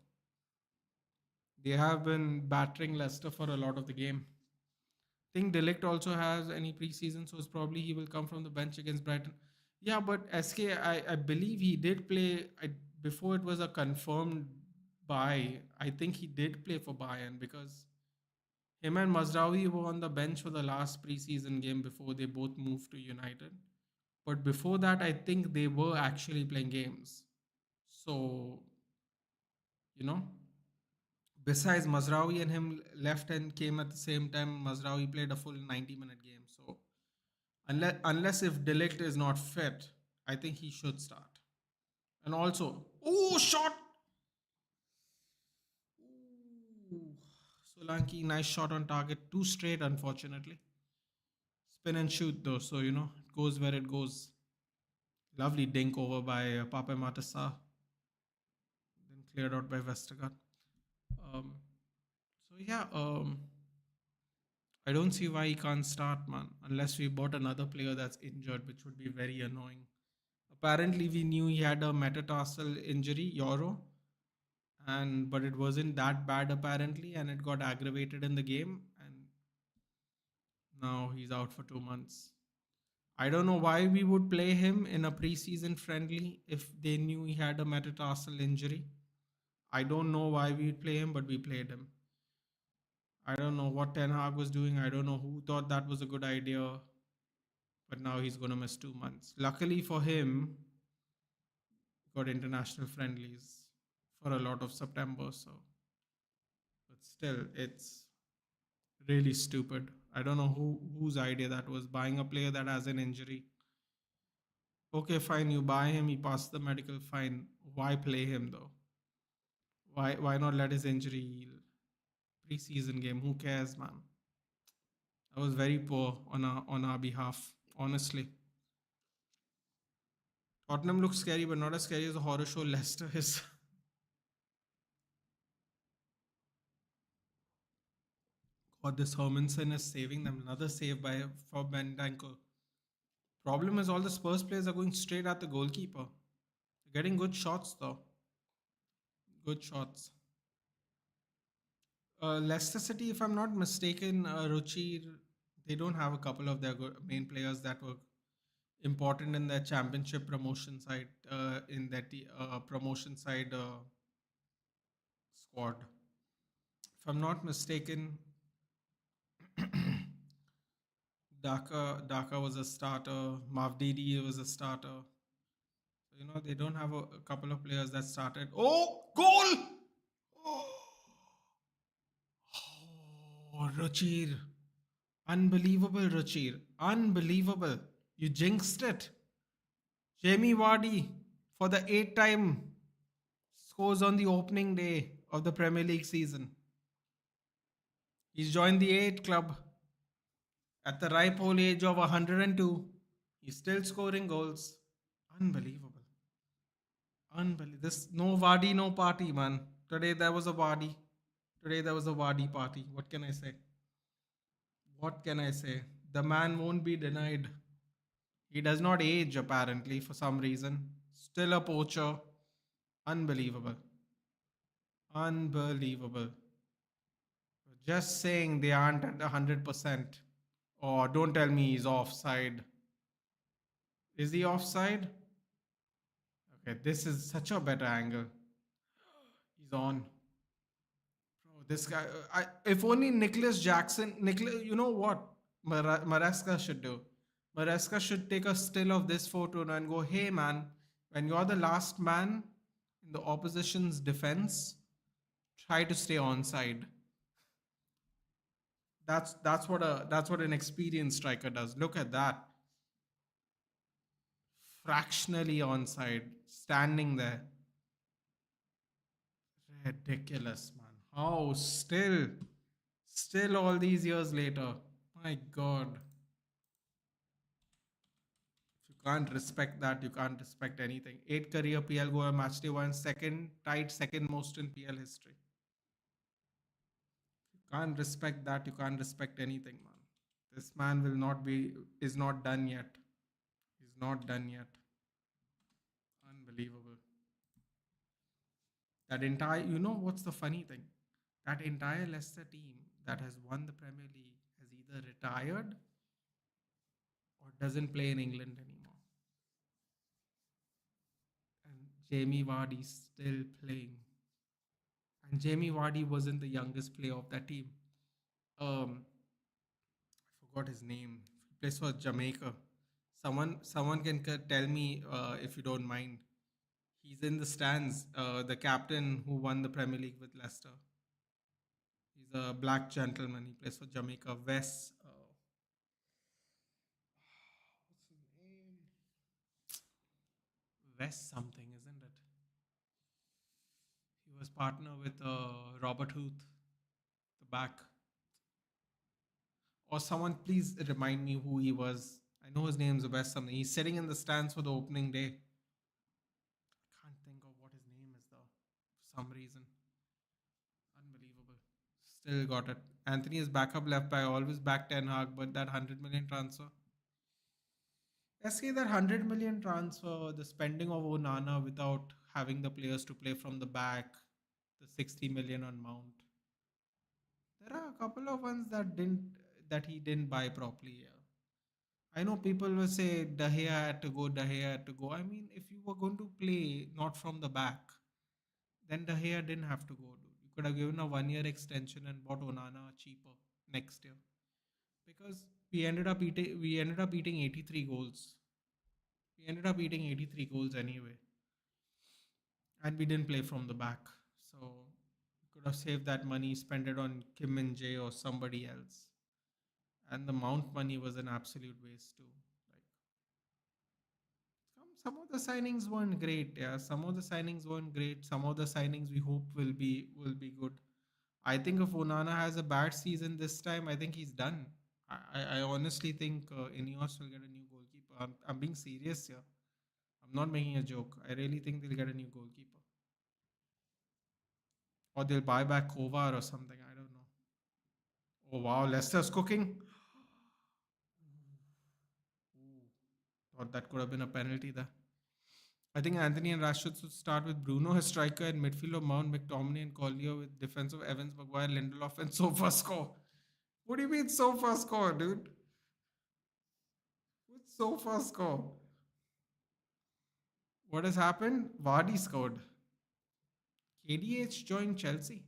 S1: They have been battering Leicester for a lot of the game. I think Delict also has any preseason, so it's probably he will come from the bench against Brighton. Yeah, but SK, I believe he did play before it was a confirmed buy. I think he did play for Bayern because him and Mazraoui were on the bench for the last preseason game before they both moved to United. But before that, I think they were actually playing games. So, you know, besides Mazraoui and him left and came at the same time, Mazraoui played a full 90-minute game. So, unless if Delict is not fit, I think he should start. And also, oh, shot! Ooh, Solanke, nice shot on target. Too straight, unfortunately. Spin and shoot, though, so it goes where it goes. Lovely dink over by Pape Matassa, then cleared out by Vestergaard. Um, so yeah, I don't see why he can't start, man, unless we bought another player that's injured, which would be very annoying. Apparently, we knew he had a metatarsal injury, Euro, and but it wasn't that bad apparently, and it got aggravated in the game, and now he's out for 2 months. I don't know why we would play him in a preseason friendly if they knew he had a metatarsal injury. I don't know why we play him, but we played him. I don't know what Ten Hag was doing. I don't know who thought that was a good idea, but now he's going to miss 2 months. Luckily for him, got international friendlies for a lot of September. So, but still, it's really stupid. I don't know whose idea that was buying a player that has an injury. Okay, fine, you buy him, he passed the medical, fine. Why play him though? Why not let his injury heal? Preseason game, who cares, man? That was very poor on our behalf, honestly. Tottenham looks scary, but not as scary as the horror show Leicester is. God, this Hermanson is saving them. Another save by for Bendanko. Problem is all the Spurs players are going straight at the goalkeeper. Getting good shots though. Good shots. Leicester City, if I'm not mistaken, Ruchi They don't have a couple of their main players that were important in their championship promotion side, in that promotion side squad. If I'm not mistaken, Dhaka was a starter. Mavdidi was a starter. So, they don't have a couple of players that started. Oh, goal! Oh, Ruchir. Unbelievable, Ruchir. Unbelievable. You jinxed it. Jamie Vardy, for the eighth time, scores on the opening day of the Premier League season. He's joined the 8 club at the ripe old age of 102. He's still scoring goals. Unbelievable. Unbelievable. This no Vardy, no party, man. Today there was a Vardy. Today there was a Vardy party. What can I say? What can I say? The man won't be denied. He does not age, apparently, for some reason. Still a poacher. Unbelievable. Unbelievable. Just saying they aren't at 100%. Or don't tell me he's offside. Is he offside? Okay, this is such a better angle. He's on. Bro, this guy. If only Nicholas Jackson. You know what Maresca should do? Maresca should take a still of this photo and go, hey man, when you're the last man in the opposition's defense, try to stay onside. That's what an experienced striker does. Look at that. Fractionally onside, standing there. Ridiculous, man. How still all these years later. My God. If you can't respect that, you can't respect anything. 8 career PL goal matchday one, second, tied second most in PL history. If you can't respect that, you can't respect anything, man. This man is not done yet. He's not done yet. Unbelievable. What's the funny thing? That entire Leicester team that has won the Premier League has either retired or doesn't play in England anymore. And Jamie Vardy's still playing. And Jamie Vardy wasn't the youngest player of that team. I forgot his name. He plays for Jamaica. Someone can tell me if you don't mind. He's in the stands. The captain who won the Premier League with Leicester. He's a black gentleman. He plays for Jamaica. What's his name? West something, isn't it? He was partner with Robert Huth, the back. Or someone please remind me who he was. I know his name's West something. He's sitting in the stands for the opening day. I can't think of what his name is though. For some reason. Unbelievable. Still got it. Anthony is backup left back. Always back Ten Hag, but that 100 million transfer. Let's say that 100 million transfer, the spending of Onana without having the players to play from the back, the 60 million on Mount. There are a couple of ones that he didn't buy properly. Yeah. I know people will say De Gea had to go, De Gea had to go. I mean, if you were going to play not from the back, then De Gea didn't have to go, dude. You could have given a 1 year extension and bought Onana cheaper next year. Because we ended up eating 83 goals. We ended up eating 83 goals anyway. And we didn't play from the back. So we could have saved that money, spent it on Kim and Jay or somebody else. And the Mount money was an absolute waste too. Like some of the signings weren't great. Yeah, some of the signings weren't great. Some of the signings we hope will be good. I think if Onana has a bad season this time, I think he's done. I honestly think Ineos will get a new goalkeeper. I'm being serious here. I'm not making a joke. I really think they'll get a new goalkeeper. Or they'll buy back Kovar or something. I don't know. Oh wow, Leicester's cooking. Ooh, thought that could have been a penalty there. I think Anthony and Rashford should start with Bruno as striker and midfield of Mount, McTominay and Collier with defensive Evans, Maguire, Lindelof and Sofa score. What do you mean so far score, dude? What's so far score? What has happened? Vardy scored. KDH joined Chelsea.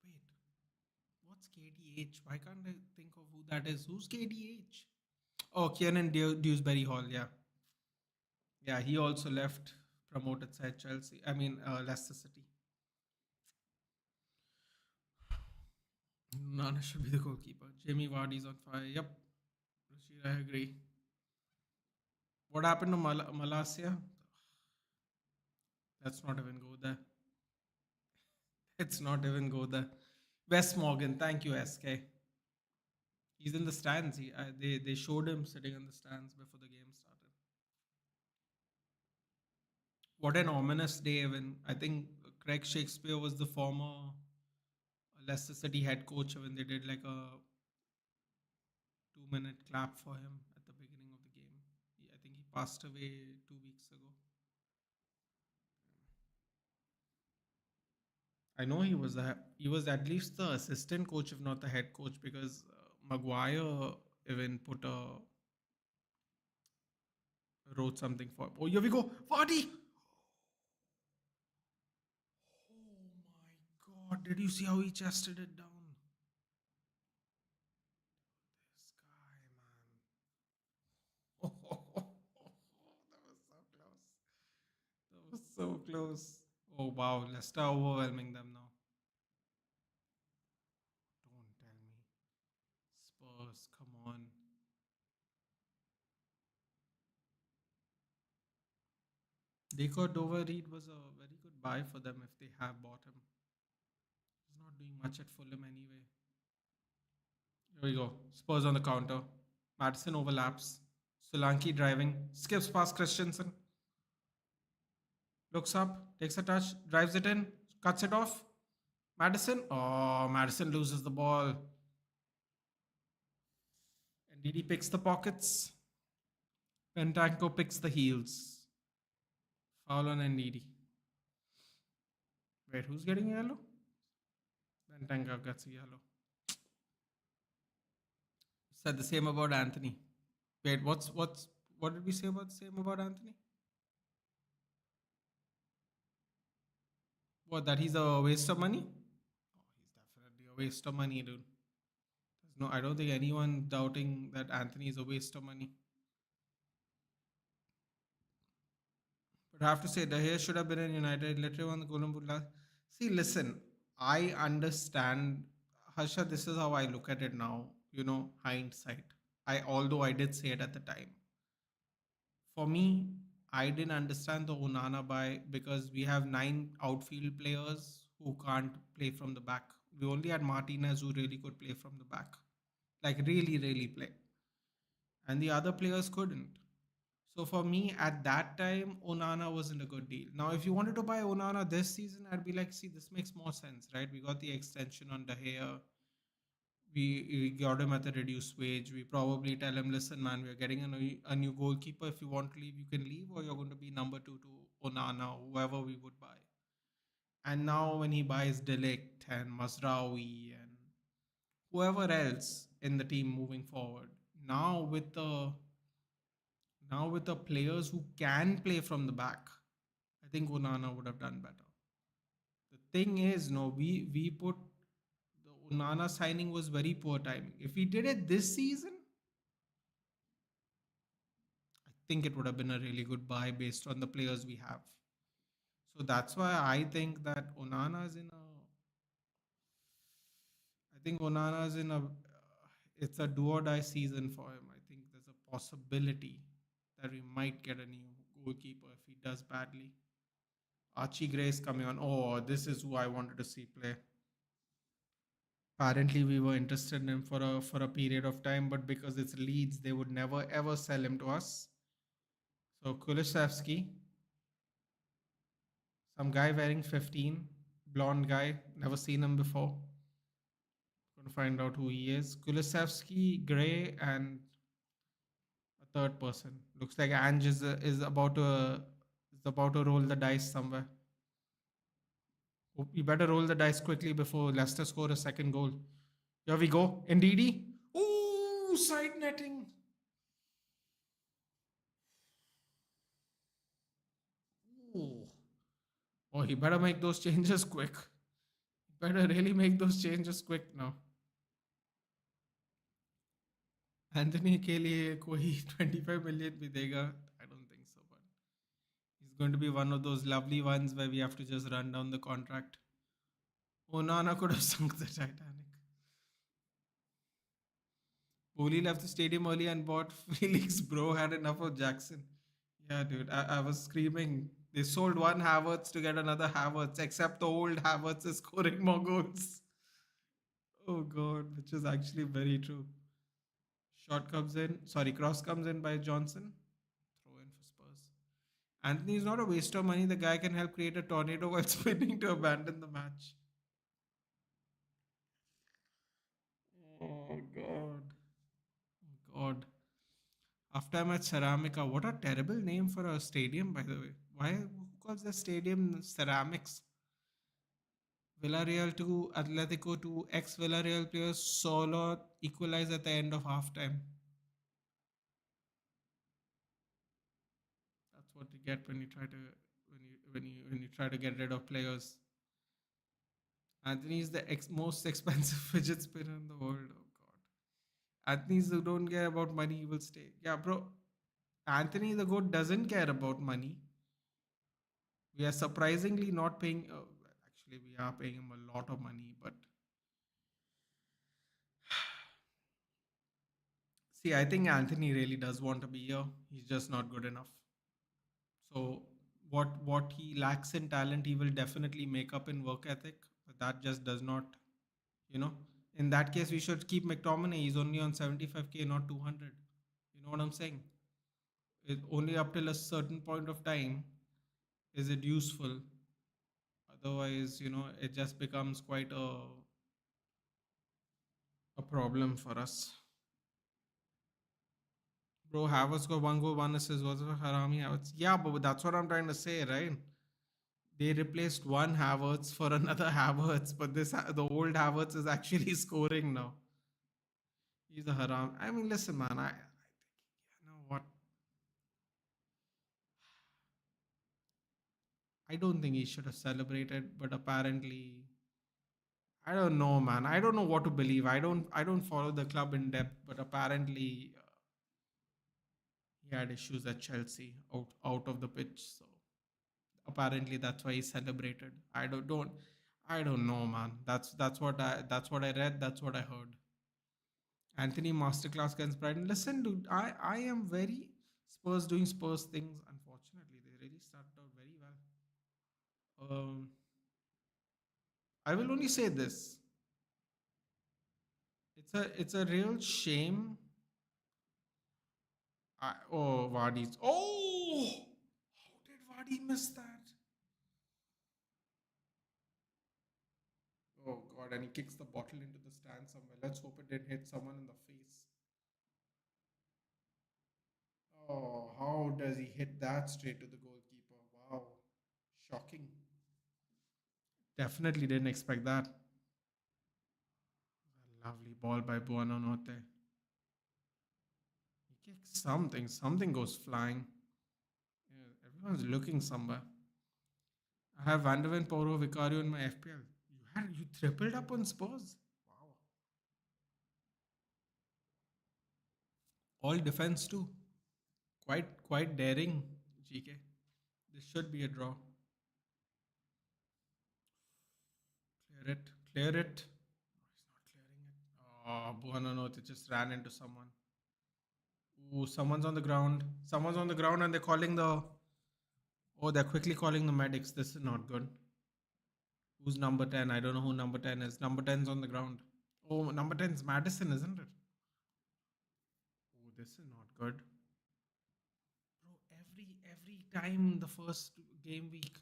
S1: Wait, what's KDH? Why can't I think of who that is? Who's KDH? Oh, Kiernan Dewsbury Hall. Yeah, yeah. He also left promoted side Chelsea. I mean Leicester City. Nana should be the goalkeeper. Jamie Vardy's on fire. Yep, Rashid, I agree. What happened to Malasia? Let's not even go there. Let's not even go there. Wes Morgan, thank you, SK. He's in the stands. They showed him sitting in the stands before the game started. What an ominous day, Evan. I think Craig Shakespeare was the former Leicester City head coach when they did like a 2 minute clap for him at the beginning of the game. I think he passed away 2 weeks ago. I know he was at least the assistant coach, if not the head coach, because Maguire even wrote something for. Oh, here we go, Vardy. Oh my God! Did you see how he chested it down? This guy, man. That was so close. That was so close. Oh wow, Leicester overwhelming them now. Don't tell me. Spurs, come on. Deco Dover Reed was a very good buy for them if they have bought him. He's not doing much at Fulham anyway. Here we go. Spurs on the counter. Madison overlaps. Solanke driving. Skips past Christensen. Looks up. Takes a touch. Drives it in. Cuts it off. Madison. Oh, Madison loses the ball. And Didi picks the pockets. Pentanko picks the heels. Foul on Ndidi. Wait, who's getting yellow? Pentanko gets a yellow. Said the same about Anthony. Wait, what did we say about the same about Anthony? What, that he's a waste of money? Oh, he's definitely a waste of money, dude. There's no, I don't think anyone doubting that Anthony is a waste of money. But I have to say, De Gea should have been in United. Literally won the Golden Boot last. See, listen, I understand, Harsha. This is how I look at it now. Hindsight. Although I did say it at the time. For me, I didn't understand the Onana buy because we have 9 outfield players who can't play from the back. We only had Martinez who really could play from the back, like really, really play, and the other players couldn't. So for me, at that time, Onana wasn't a good deal. Now, if you wanted to buy Onana this season, I'd be like, see, this makes more sense, right? We got the extension on De Gea. We got him at a reduced wage. We probably tell him, listen, man, we're getting a new goalkeeper. If you want to leave, you can leave, or you're going to be number two to Onana, whoever we would buy. And now when he buys Delict and Masraoui and whoever else in the team moving forward, now with the now with the players who can play from the back, I think Onana would have done better. The thing is, no, we put the Onana signing was very poor timing. If we did it this season, I think it would have been a really good buy based on the players we have. So that's why I think that Onana is in a. I think Onana is in a. It's a do or die season for him. I think there's a possibility that we might get a new goalkeeper if he does badly. Archie Gray is coming on. Oh, this is who I wanted to see play. Apparently, we were interested in him for a period of time, but because it's Leeds, they would never ever sell him to us. So Kulusevski, some guy wearing 15, blonde guy, never seen him before. Going to find out who he is. Kulusevski, Gray, and a third person. Looks like Ange is about to roll the dice somewhere. You better roll the dice quickly before Leicester score a second goal. Here we go. Ndidi. Ooh, side netting. Ooh. Oh, he better make those changes quick. Better really make those changes quick now. Anthony के लिए कोई 25 million भी देगा? I don't think so, but he's going to be one of those lovely ones where we have to just run down the contract. Onana could have sunk the Titanic. Kohli left the stadium early and bought Felix. Bro had enough of Jackson. Yeah, dude, I was screaming. They sold one Havertz to get another Havertz, except the old Havertz is scoring more goals. Oh god, which is actually very true. Shot comes in, sorry, cross comes in by Johnson. Throw in for Spurs. Anthony is not a waste of money. The guy can help create a tornado while spinning to abandon the match. Oh god. Oh god. After I'm at Ceramica, what a terrible name for a stadium, by the way. Who calls the stadium Ceramics? Villarreal to Atletico to ex Villarreal players solo equalize at the end of halftime. That's what you get when you try to when you try to get rid of players. Anthony is the most expensive fidget spinner in the world. Oh god. Anthony's who don't care about money, he will stay. Yeah, bro. Anthony the goat doesn't care about money. We are surprisingly not paying. Actually, we are paying him a lot of money, but see, I think Anthony really does want to be here. He's just not good enough. So what he lacks in talent, he will definitely make up in work ethic. But that just does not, you know. In that case, we should keep McTominay. He's only on 75K, not 200. You know what I'm saying? Only up till a certain point of time is it useful. Otherwise, it just becomes quite a problem for us. Bro, Havertz got one goal, one assist. Was it Harami Havertz? Yeah, but that's what I'm trying to say, right? They replaced one Havertz for another Havertz, but the old Havertz is actually scoring now. He's a haram. I mean, listen, man. I you know what? I don't think he should have celebrated, but apparently, I don't know, man. I don't know what to believe. I don't follow the club in depth, but apparently, he had issues at Chelsea out of the pitch. So apparently, that's why he celebrated. I don't know, man. That's what I read. That's what I heard. Anthony masterclass against Brighton. Listen, dude, I am very Spurs doing Spurs things. Unfortunately, they really started out very well. I will only say this: it's a real shame. Vardy's. Oh, how did Vardy miss that? Oh God! And he kicks the bottle into the stand somewhere. Let's hope it didn't hit someone in the face. Oh, how does he hit that straight to the goalkeeper? Wow, shocking. Definitely didn't expect that. Lovely ball by Buonanotte. He kicks something. Something goes flying. Yeah, everyone's looking somewhere. I have Van der Ven, Poro, Vicario in my FPL. You tripled up on Spurs. Wow. All defense too. Quite daring, GK. This should be a draw. Clear it. Clear it. Oh, he's not clearing it. Oh, Buonanotte just ran into someone. Ooh, someone's on the ground. Someone's on the ground and they're calling the. Oh, they're quickly calling the medics. This is not good. Who's number 10? I don't know who number 10 is. Number 10's on the ground. Oh, number 10's Madison, isn't it? Oh, this is not good. Bro, every time the first game week,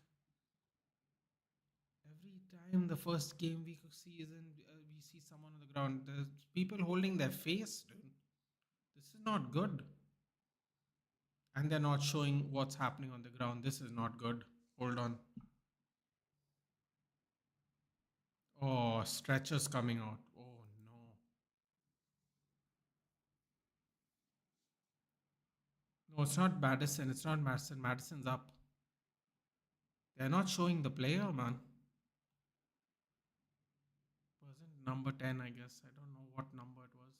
S1: every time the first game week of season, we see someone on the ground. There's people holding their face, dude. This is not good. And they're not showing what's happening on the ground. This is not good. Hold on. Oh, stretchers coming out. Oh no. No, it's not Madison. It's not Madison. Madison's up. They're not showing the player, man. Wasn't number 10, I guess. I don't know what number it was.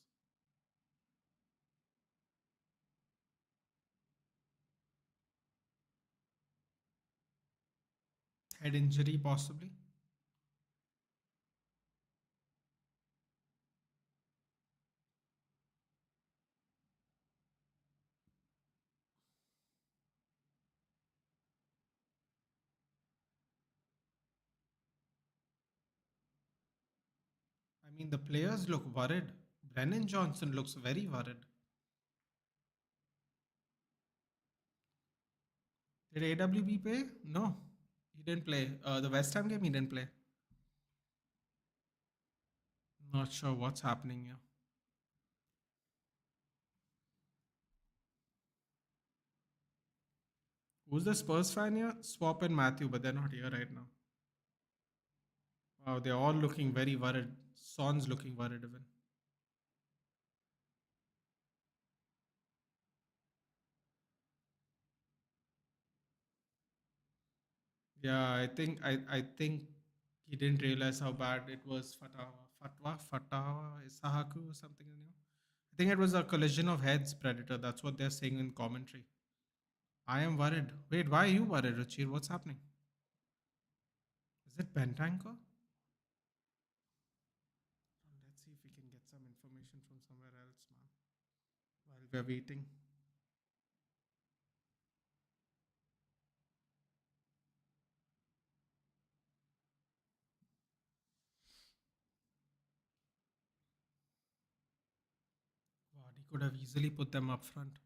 S1: Head injury, possibly. I mean, the players look worried. Brennan Johnson looks very worried. Did AWB play? No, he didn't play. The West Ham game, he didn't play. Not sure what's happening here. Who's the Spurs fan here? Swap and Matthew, but they're not here right now. Wow, they're all looking very worried. Son's looking worried even. Yeah, I think he didn't realize how bad it was. Fatawa, Isahaku, or something. I think it was a collision of heads, Predator. That's what they're saying in commentary. I am worried. Wait, why are you worried, Ruchir? What's happening? Is it Bentancur? Let's see if we can get some information from somewhere else, man. While we're waiting. Wow, he could have easily put them up front.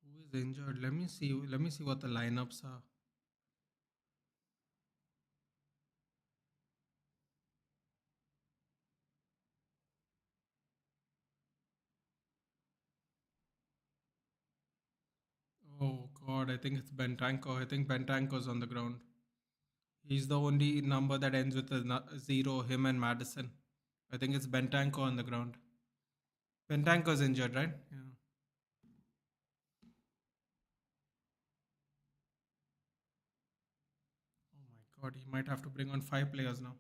S1: Who is injured? Let me see. Let me see what the lineups are. Oh God, I think it's Bentancur. I think Bentancur's on the ground. He's the only number that ends with a zero. Him and Madison. I think it's Bentancur on the ground. Bentancur's injured, right? Yeah. Oh my God, he might have to bring on 5 players now.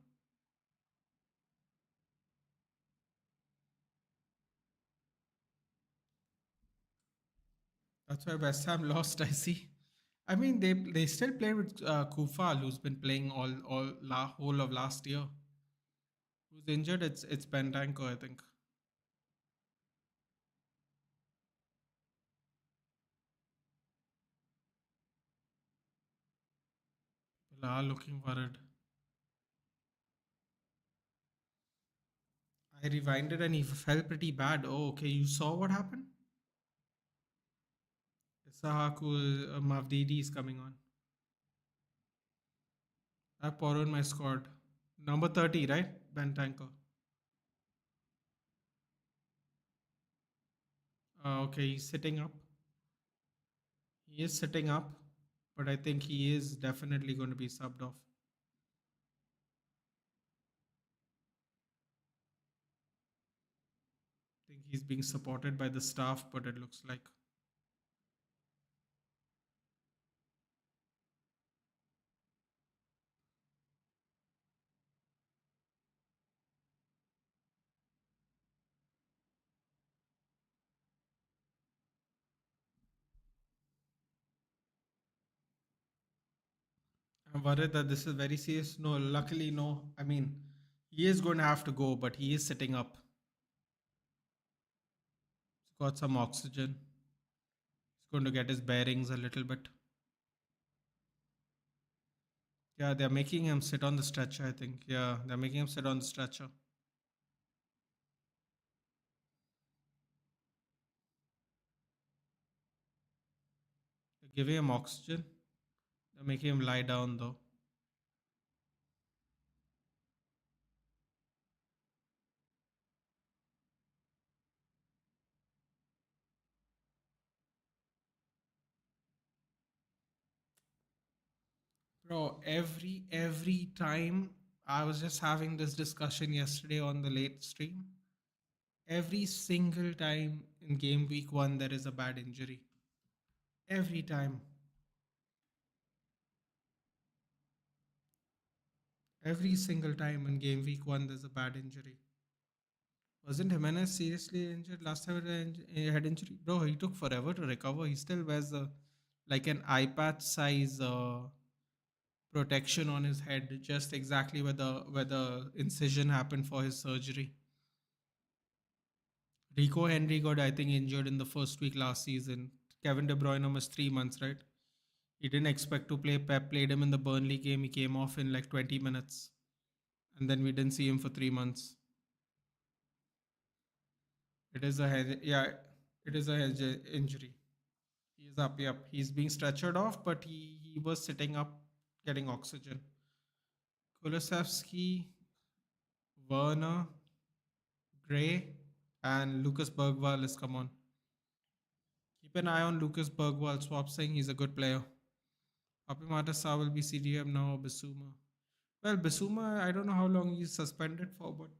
S1: That's why West Ham lost. I see. I mean, they still play with Kufal, who's been playing whole of last year. Who's injured? It's Bentancur, I think. People are looking worried. I rewinded and he fell pretty bad. Oh, okay. You saw what happened? Isahaku Mavdidi is coming on. I borrowed my squad. Number 30, right? Bentancur. Okay, he's sitting up. He is sitting up, but I think he is definitely going to be subbed off. I think he's being supported by the staff, but it looks like. I'm worried that this is very serious. No, luckily, no. I mean, he is going to have to go, but he is sitting up. He's got some oxygen. He's going to get his bearings a little bit. Yeah, they're making him sit on the stretcher, I think. Yeah, they're making him sit on the stretcher. They're giving him oxygen. They're making him lie down, though. Bro, every time I was just having this discussion yesterday on the late stream. Every single time in game week one there is a bad injury. Every time. Every single time in game week one there's a bad injury. Wasn't Jimenez seriously injured last time he had injury? Bro, he took forever to recover. He still wears a like an iPad size protection on his head, just exactly where the incision happened for his surgery. Rico Henry got, I think, injured in the first week last season. Kevin De Bruyne missed 3 months, right? He didn't expect to play. Pep played him in the Burnley game. He came off in like 20 minutes. And then we didn't see him for 3 months. It is a head, yeah, it is a head injury. He is up, yep. He's being stretchered off, but he was sitting up getting oxygen. Kulusevski, Werner, Gray, and Lucas Bergwall is come on. Keep an eye on Lucas Bergwall. Swap saying he's a good player. Papi Matassa will be CDM now, Bissouma. Well, Bissouma, I don't know how long he's suspended for, but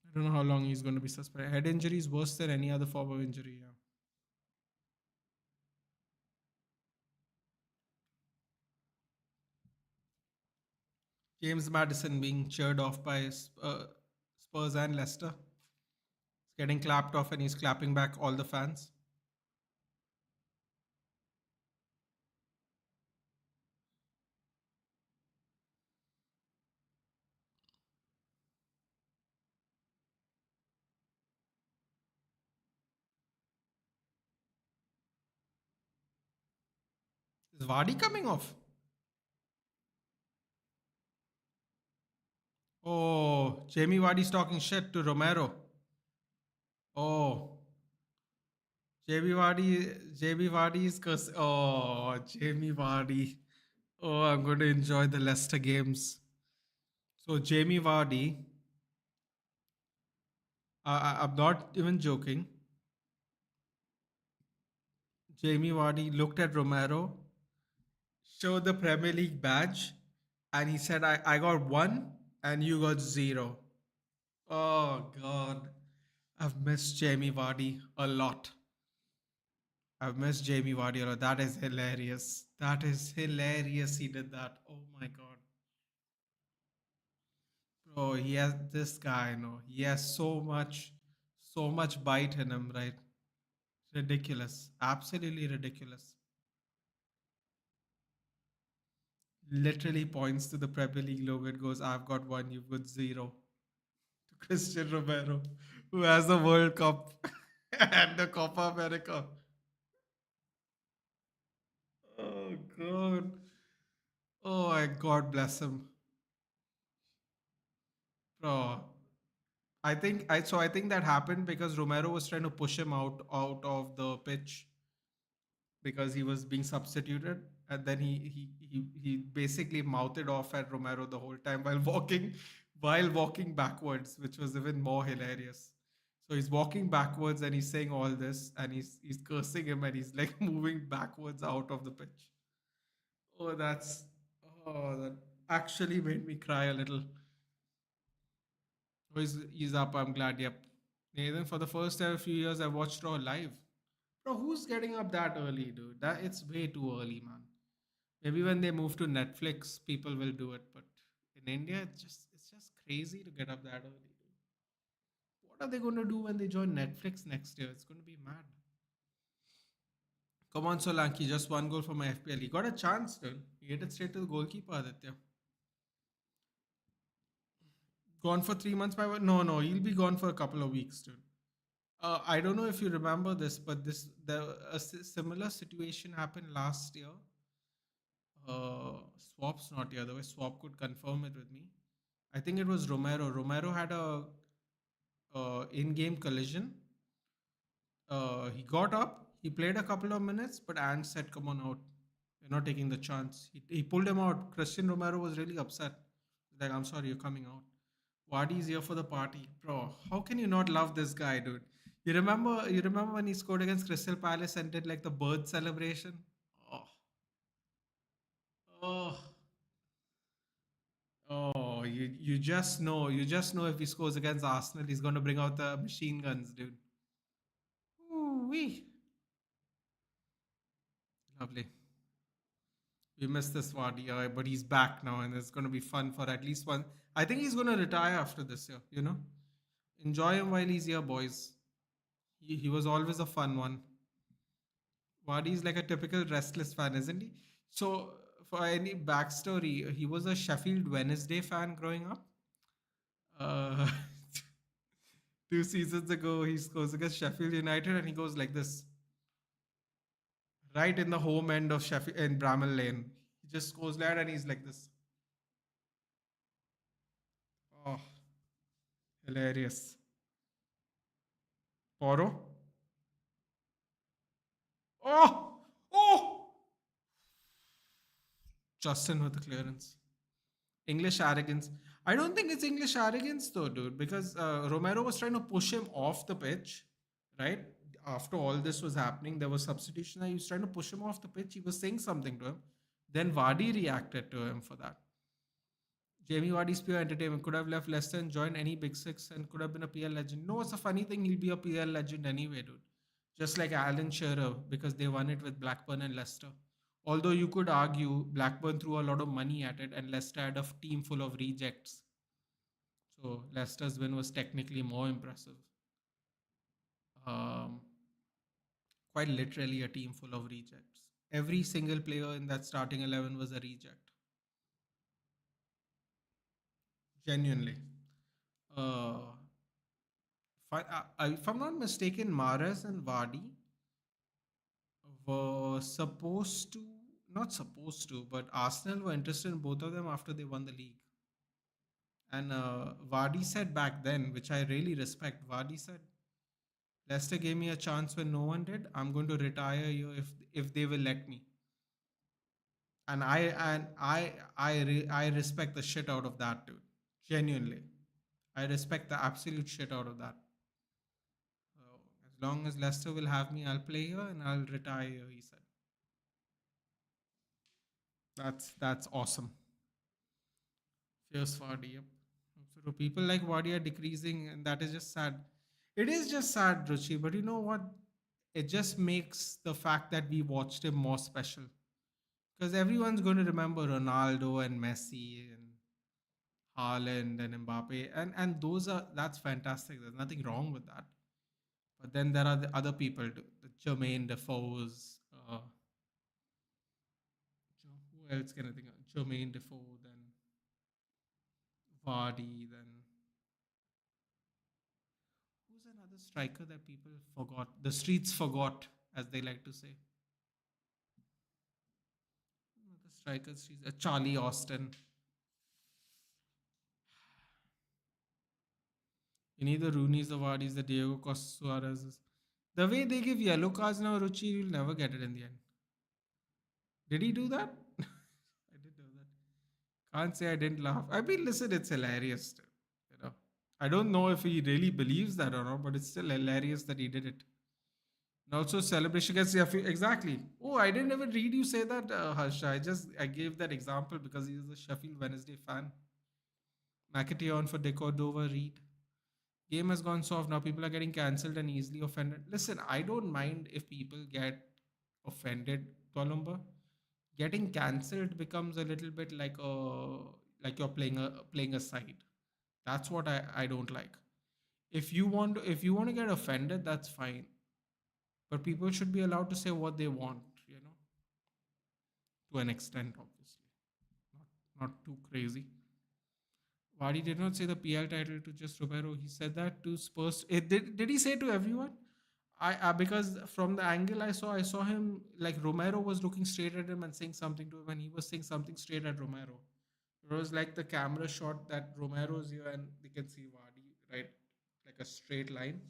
S1: I don't know how long he's going to be suspended. Head injury is worse than any other form of injury. Yeah. James Madison being cheered off by Spurs and Leicester. He's getting clapped off and he's clapping back all the fans. Is Vardy coming off? Oh, Jamie Vardy's talking shit to Romero. Oh, Jamie Vardy is cursing. Oh, Jamie Vardy. Oh, I'm going to enjoy the Leicester games. So Jamie Vardy, I'm not even joking. Jamie Vardy looked at Romero, showed the Premier League badge, and he said, I got one and you got zero. Oh, God. I've missed Jamie Vardy a lot. I've missed Jamie Vardy a lot. That is hilarious. That is hilarious. He did that. Oh, my God. Bro, he has this guy, no. He has so much bite in him, right? Ridiculous. Absolutely ridiculous. Literally points to the Premier League logo and goes, I've got one, you've got zero. To Christian Romero, who has the World Cup and the Copa America. Oh, God. Oh, my God bless him. Bro, I think that happened because Romero was trying to push him out of the pitch because he was being substituted, and then he basically mouthed off at Romero the whole time while walking backwards, which was even more hilarious. So he's walking backwards and he's saying all this and he's cursing him and he's like moving backwards out of the pitch. Oh, that actually made me cry a little. Oh, he's up. I'm glad. Yep. Nathan, for the first time in a few years, I watched Raw live. Bro, who's getting up that early, dude? That it's way too early, man. Maybe when they move to Netflix, people will do it. But in India, it's just crazy to get up that early, dude. What are they going to do when they join Netflix next year? It's going to be mad. Come on, Solanki, just one goal for my FPL. He got a chance still. He hit it straight to the goalkeeper, Aditya. Gone for 3 months by one? No, no, he'll be gone for a couple of weeks, dude. I don't know if you remember this, but similar situation happened last year. Swap's not here, otherwise Swap could confirm it with me. I think it was Romero. Romero had a in-game collision. He got up, he played a couple of minutes, but Ant said, "Come on out. You're not taking the chance." He pulled him out. Christian Romero was really upset. He's like, "I'm sorry, you're coming out." Vardy's here for the party, bro. How can you not love this guy, dude? You remember when he scored against Crystal Palace and did like the bird celebration? Oh, oh, oh! You just know if he scores against Arsenal, he's going to bring out the machine guns, dude. Ooh wee, lovely. We missed this Vardy, but he's back now, and it's going to be fun for at least one. I think he's going to retire after this year. Enjoy him while he's here, boys. He was always a fun one. Vardy's like a typical restless fan, isn't he? So, for any backstory, he was a Sheffield Wednesday fan growing up. Uh, 2 seasons ago, he scores against Sheffield United, and he goes like this, right in the home end of Sheffield in Bramall Lane. He just scores that, and he's like this. Oh, hilarious. Poro. Oh, oh! Justin with the clearance. English arrogance. I don't think it's English arrogance though, dude, because Romero was trying to push him off the pitch, right? After all this was happening, there was substitution. He was trying to push him off the pitch. He was saying something to him. Then Vardy reacted to him for that. Jamie Vardy's pure entertainment could have left Leicester and joined any Big Six and could have been a PL legend. No, it's a funny thing. He'll be a PL legend anyway, dude. Just like Alan Shearer, because they won it with Blackburn and Leicester. Although you could argue Blackburn threw a lot of money at it and Leicester had a team full of rejects. So Leicester's win was technically more impressive. Um, Quite literally a team full of rejects. Every single player in that starting 11 was a reject. Genuinely. Uh, if I'm not mistaken, Mahrez and Vardy were supposed to, not supposed to, but Arsenal were interested in both of them after they won the league. And Vardy said back then, which I really respect, Vardy said, Leicester gave me a chance when no one did. I'm going to retire here if they will let me. And I respect the shit out of that, dude. Genuinely, I respect the absolute shit out of that. As long as Leicester will have me, I'll play here and I'll retire here. He said, "That's awesome." Fierce Vardy. Yep. So people like Vardy are decreasing, and that is just sad. It is just sad, Ruchi. But you know what? It just makes the fact that we watched him more special. Because everyone's going to remember Ronaldo and Messi and Haaland and Mbappe, and that's fantastic. There's nothing wrong with that. But then there are the other people, the Jermaine Defoe's. Who else can I think of? Jermaine Defoe, then Vardy, then who's another striker that people forgot? The streets forgot, as they like to say. The strikers, Charlie Austin. You need the Rooney's, the Vardis, the Diego Costa Suarez. The way they give yellow cards now, Ruchi, you'll never get it in the end. Did he do that? I did know that. Can't say I didn't laugh. I mean, listen, it's hilarious. Still, you know, I don't know if he really believes that or not, but it's still hilarious that he did it. And also, celebration gets exactly. Oh, I didn't even read you say that, Harsha. I gave that example because he's a Sheffield Wednesday fan. McAtee for Decordova read. Game has gone soft now. People are getting cancelled and easily offended. Listen, I don't mind if people get offended, Columba. Getting cancelled becomes a little bit like you're playing a side. That's what I don't like. If you want to get offended, that's fine. But people should be allowed to say what they want, to an extent, obviously. Not too crazy. Wadi did not say the PL title to just Romero. He said that to Spurs. Did he say to everyone? Because from the angle I saw him like Romero was looking straight at him and saying something to him, and he was saying something straight at Romero. It was like the camera shot that Romero's here, and they can see Wadi right, like a straight line.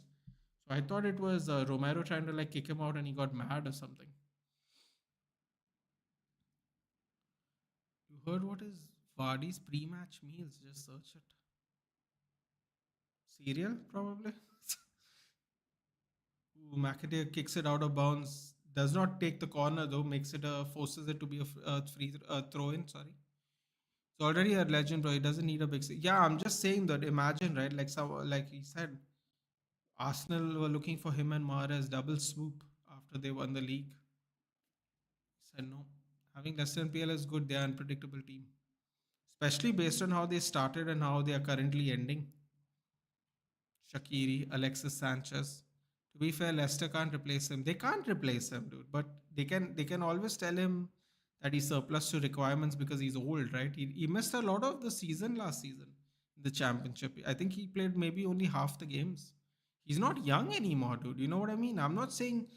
S1: So I thought it was Romero trying to like kick him out, and he got mad or something. You heard what is Vardy's pre-match meals? Just search it. Cereal, probably. Ooh, McAteer kicks it out of bounds. Does not take the corner though. Makes it forces it to be a throw in. Sorry. It's already a legend, bro. He doesn't need a big. Yeah, I'm just saying that. Imagine, right? Like like he said, Arsenal were looking for him and Mahrez double swoop after they won the league. He said no. Having Leicester and PL is good. They are an unpredictable team, especially based on how they started and how they are currently ending. Shaqiri, Alexis Sanchez. To be fair, Leicester can't replace him. They can't replace him, dude. But they can always tell him that he's surplus to requirements because he's old, right? He missed a lot of the season last season in the championship. I think he played maybe only half the games. He's not young anymore, dude. You know what I mean? I'm not saying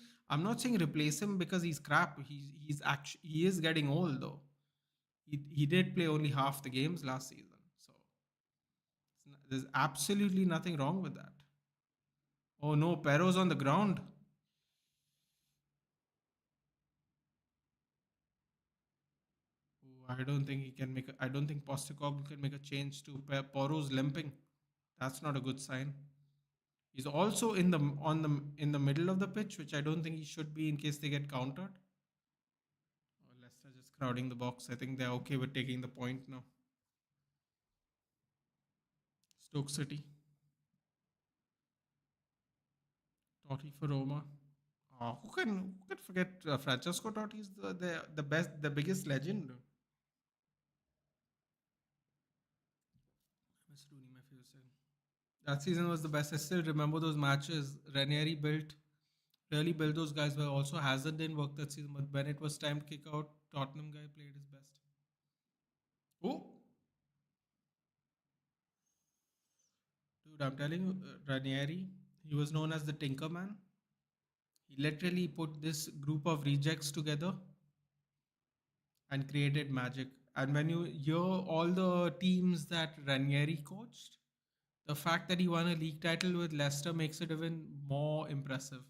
S1: replace him because he's crap. He is getting old though. He did play only half the games last season. So there's absolutely nothing wrong with that. Oh no, Pero's on the ground. Oh, I don't think he can make. I don't think Postecoglou can make a change to Poro's limping. That's not a good sign. He's also in the middle of the pitch, which I don't think he should be in case they get countered. Oh, Leicester just crowding the box. I think they're okay with taking the point now. Stoke City, Totti for Roma. Who can forget Francesco Totti is the best, the biggest legend. Miss Rooney, my favorite son. That season was the best. I still remember those matches. Ranieri really built those guys well. Also, Hazard didn't work that season, but when it was time to kick out, Tottenham guy played his best. Oh, dude, I'm telling you, Ranieri, he was known as the Tinker Man. He literally put this group of rejects together and created magic. And when you hear all the teams that Ranieri coached, the fact that he won a league title with Leicester makes it even more impressive.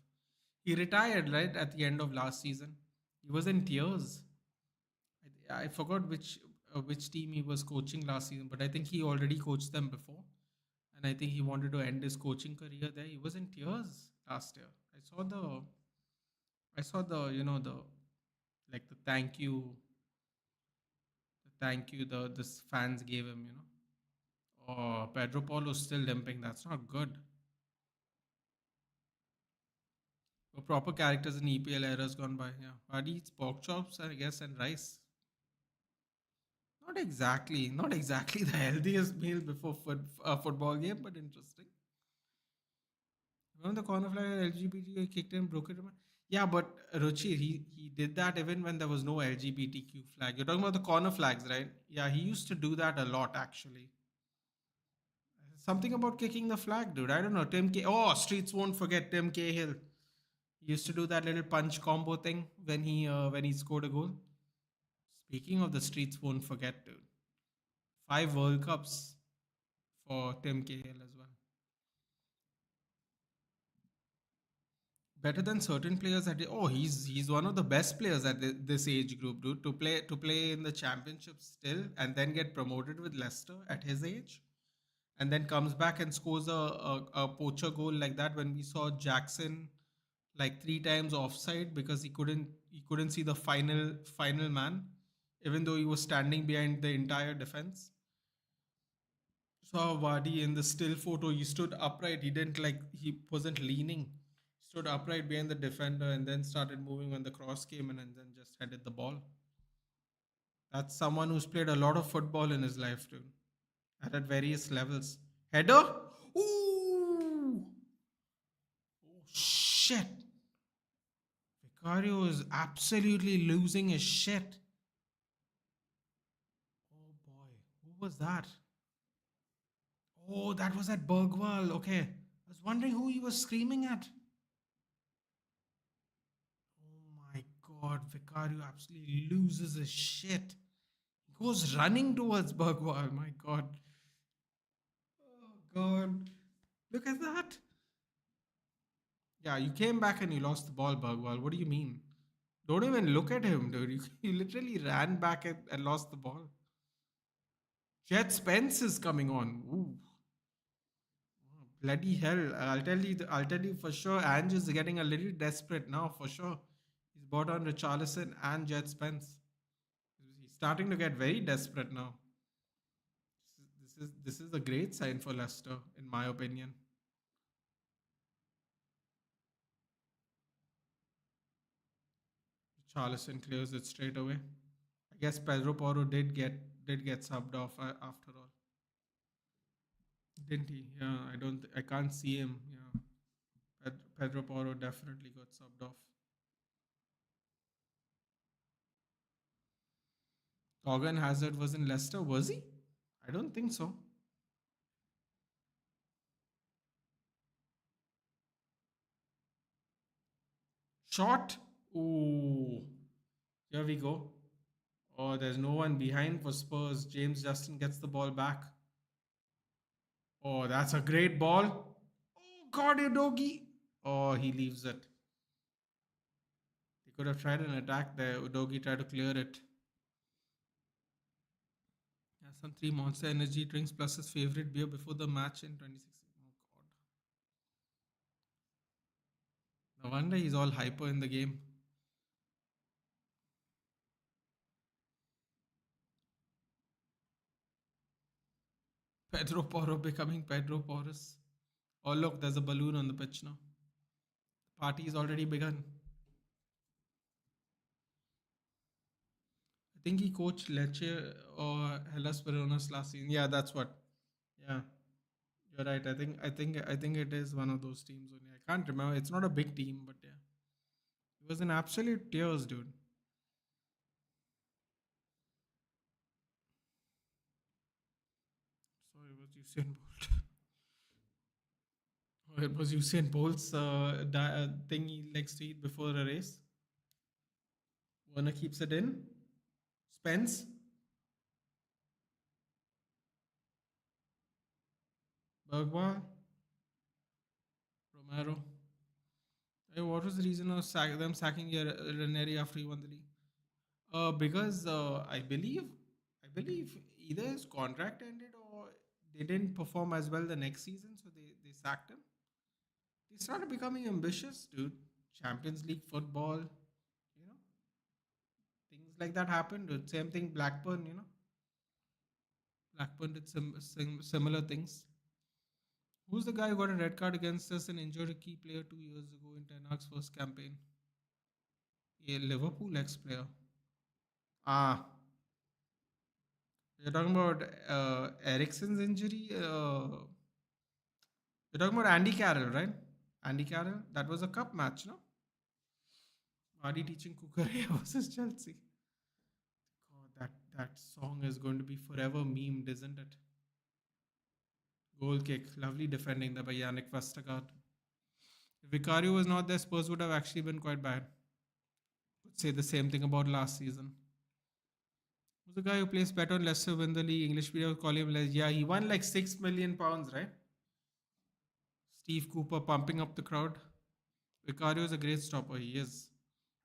S1: He retired right at the end of last season. He was in tears. I forgot which team he was coaching last season, but I think he already coached them before, and I think he wanted to end his coaching career there. He was in tears last year. I saw the like the thank you the fans gave him. Oh, Pedro Paulo's still limping. That's not good. Proper characters in EPL eras gone by. Yeah, but he eats pork chops, I guess, and rice. Not exactly the healthiest meal before a football game, but interesting. Remember the corner flag LGBT kicked in, broke it? Yeah, but Ruchi, he did that even when there was no LGBTQ flag. You're talking about the corner flags, right? Yeah, he used to do that a lot actually. Something about kicking the flag, dude. I don't know. Oh, streets won't forget Tim Cahill. He used to do that little punch combo thing when he scored a goal. Speaking of the streets won't forget, dude. 5 World Cups for Tim Cahill as well. Better than certain players he's one of the best players at this age group, dude. To play in the championship still and then get promoted with Leicester at his age, and then comes back and scores a poacher goal like that when we saw Jackson like 3 times offside because he couldn't see the final man, even though he was standing behind the entire defense. Saw Wadi in the still photo. He stood upright. He wasn't leaning. Stood upright behind the defender and then started moving when the cross came in and then just headed the ball. That's someone who's played a lot of football in his life too, and at various levels. Header? Ooh! Oh shit! Vicario is absolutely losing his shit. Oh boy, who was that? Oh, that was at Bergwall. Okay, I was wondering who he was screaming at. Oh my god, Vicario absolutely loses his shit. He goes running towards Bergwall. My god. Oh god. Look at that. Yeah, you came back and you lost the ball, Bergwall. What do you mean? Don't even look at him, dude. You literally ran back and lost the ball. Jet Spence is coming on. Ooh. Bloody hell! I'll tell you for sure. Ange is getting a little desperate now, for sure. He's bought on Richarlison and Jet Spence. He's starting to get very desperate now. This is a great sign for Leicester, in my opinion. Richarlison clears it straight away. I guess Pedro Porro did get subbed off after all, didn't he? Yeah, I can't see him. Yeah, Pedro Porro definitely got subbed off. Torgan Hazard was in Leicester, was he? I don't think so. Shot. Ooh, here we go. Oh, there's no one behind for Spurs. James Justin gets the ball back. Oh, that's a great ball. Oh God, Udogi. Oh, he leaves it. They could have tried an attack there. Udogi tried to clear it. Yeah, some three Monster Energy drinks plus his favorite beer before the match in 2016. Oh God. No wonder he's all hyper in the game. Pedro Porro becoming Pedro Porras. Oh look, there's a balloon on the pitch now. The party is already begun. I think he coached Lecce or Hellas Verona's last season. Yeah, that's what. Yeah, you're right. I think it is one of those teams only. I can't remember. It's not a big team, but yeah, it was an absolute tears, dude. So it was Usain Bolt. Oh, it was Usain Bolt's thing he likes to eat before a race. Werner keeps it in. Spence, Bergwijn, Romero. Hey, what was the reason of them sacking Ranieri after he won the league? Because I believe either his contract ended or they didn't perform as well the next season, so they sacked him. They started becoming ambitious, dude. Champions League football, things like that happened. Dude. Same thing, Blackburn, Blackburn did some similar things. Who's the guy who got a red card against us and injured a key player 2 years ago in Ten Hag's first campaign? A Liverpool ex-player. Ah, you're talking about Ericsson's injury. You're talking about Andy Carroll, right? Andy Carroll. That was a cup match, no? Vardy teaching Kukurea versus Chelsea. God, that song is going to be forever memed, isn't it? Goal kick, lovely defending there by Yannick Vestergaard. If Vicario was not there, Spurs would have actually been quite bad. Could say the same thing about last season. Who's the guy who plays better on Leicester win the league? English media would call him yeah, he won like £6 million, right? Steve Cooper pumping up the crowd. Vicario is a great stopper. He is.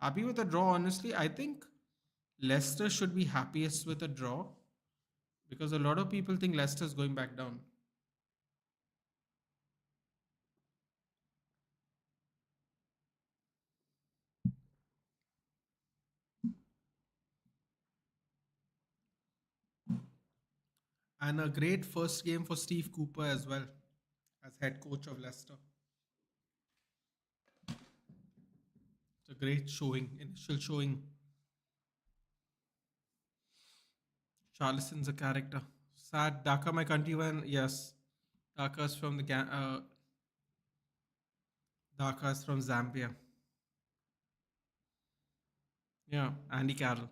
S1: Happy with a draw, honestly. I think Leicester should be happiest with a draw because a lot of people think Leicester is going back down. And a great first game for Steve Cooper as well as head coach of Leicester. It's a great showing, initial showing. Charlison's a character. Sad. Dhaka, my country, when yes, Dhaka's from Dhaka's from Zambia. Yeah, Andy Carroll.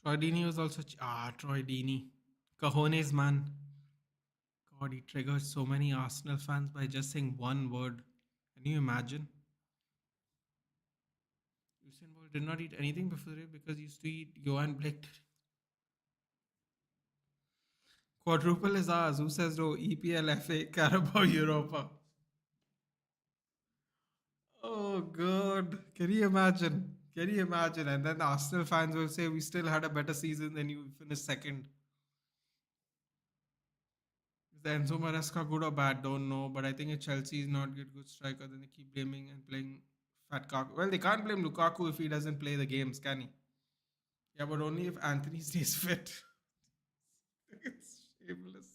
S1: Troy Deeney was also Troy Deeney. Cajones man. God, he triggered so many Arsenal fans by just saying one word. Can you imagine? Usain Bolt did not eat anything before it because he used to eat Johan Blake. Quadruple is ours. Who says no? EPL, FA, Carabao, Europa. Oh God! Can you imagine? Can you imagine? And then the Arsenal fans will say we still had a better season than you finished second. Is Enzo Maresca good or bad? Don't know. But I think if Chelsea is not good striker, then they keep blaming and playing Fat Kaku. Well, they can't blame Lukaku if he doesn't play the games, can he? Yeah, but only if Anthony stays fit. It's shameless.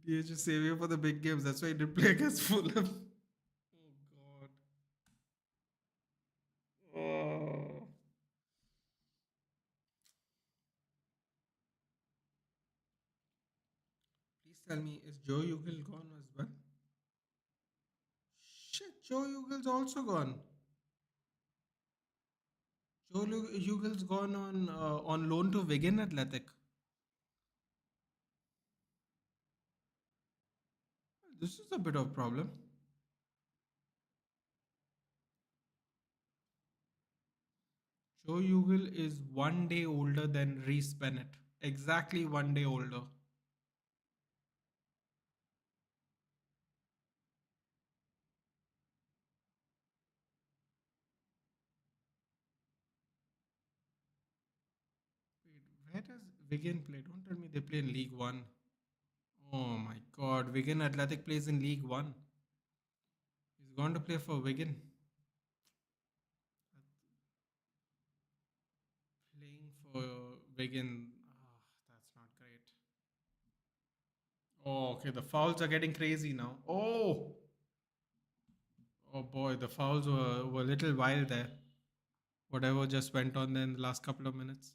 S1: He just saving for the big games. That's why he didn't play against Fulham. Oh God. Oh. Please tell me, is Joe Ugal gone as well? Shit, Joe Ugal's also gone. Ugal's gone on loan to Wigan Athletic. This is a bit of problem. Joe Ugal is 1 day older than Reese Bennett. Exactly 1 day older. Wait, where does Wigan play? Don't tell me they play in League One. Oh my God, Wigan Athletic plays in League One. He's gone to play for Wigan. Playing for Wigan. That's not great. Oh, okay. The fouls are getting crazy now. Oh boy, the fouls were a little wild there. Whatever just went on there in the last couple of minutes.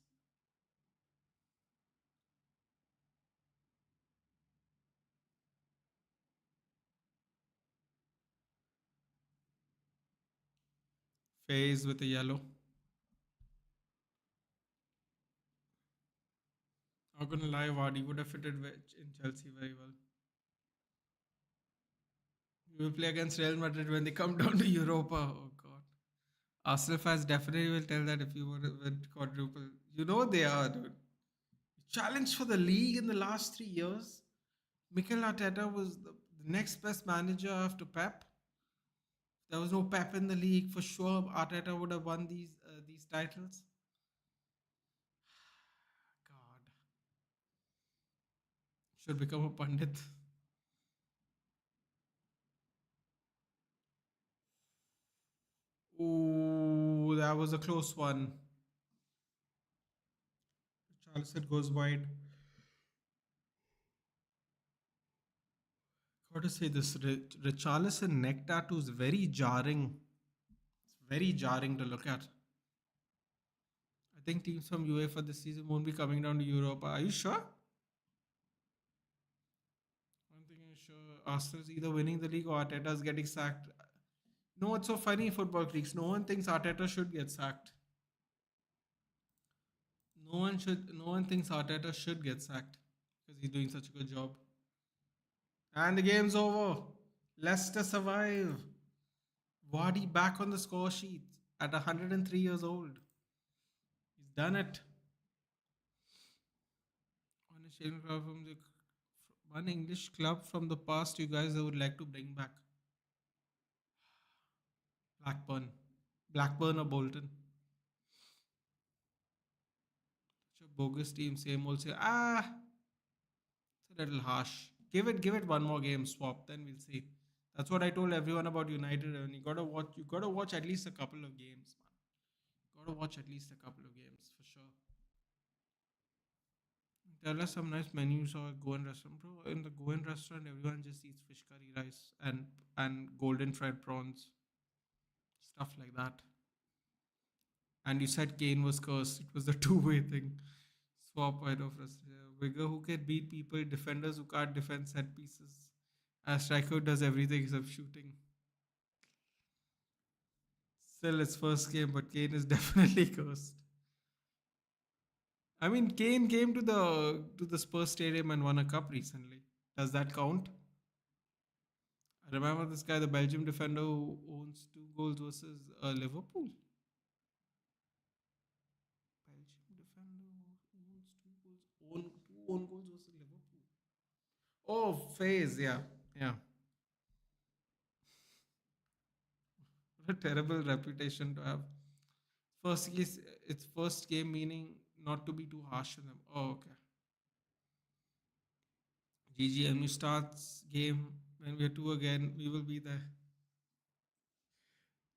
S1: Phase with a yellow. Not gonna lie, Vardy would have fitted in Chelsea very well. He will play against Real Madrid when they come down to Europa. Oh God. Arsenal fans definitely will tell that if you were to win quadruple. You know they are, dude. Challenge for the league in the last 3 years. Mikel Arteta was the next best manager after Pep. There was no Pep in the league for sure. Arteta would have won these titles. God, should become a pundit. Ooh, that was a close one. Charleston goes wide. Got to say this, Richarlison neck tattoo is very jarring. It's very jarring to look at. I think teams from UEFA this season won't be coming down to Europe. Are you sure? One thing is sure, Arsenal's either winning the league or Arteta's getting sacked. No, what's so funny, football freaks? No one thinks Arteta should get sacked. No one thinks Arteta should get sacked because he's doing such a good job. And the game's over. Leicester survive. Vardy back on the score sheet at 103 years old. He's done it. On a shaming club from the one English club from the past you guys I would like to bring back. Blackburn. Blackburn or Bolton. Such a bogus team, same old say. It's a little harsh. Give it one more game swap, then we'll see. That's what I told everyone about United, and you gotta watch at least a couple of games, man. Gotta watch at least a couple of games for sure. Tell us some nice menus or Goan restaurant. Bro, in the Goan restaurant everyone just eats fish curry rice and golden fried prawns. Stuff like that. And you said Kane was cursed. It was a two-way thing. Swap wide of us. Winger who can beat people, defenders who can't defend set pieces. A striker does everything except shooting. Still, it's first game, but Kane is definitely cursed. I mean, Kane came to the Spurs stadium and won a cup recently. Does that count? I remember this guy, the Belgium defender who owns 2 goals versus Liverpool. Belgium defender who owns 2 goals, two own goals versus Liverpool. Oh, phase, yeah, yeah. What a terrible reputation to have. First case, it's first game meaning not to be too harsh on them. Oh, okay. GGMU starts game when we are two again. We will be there.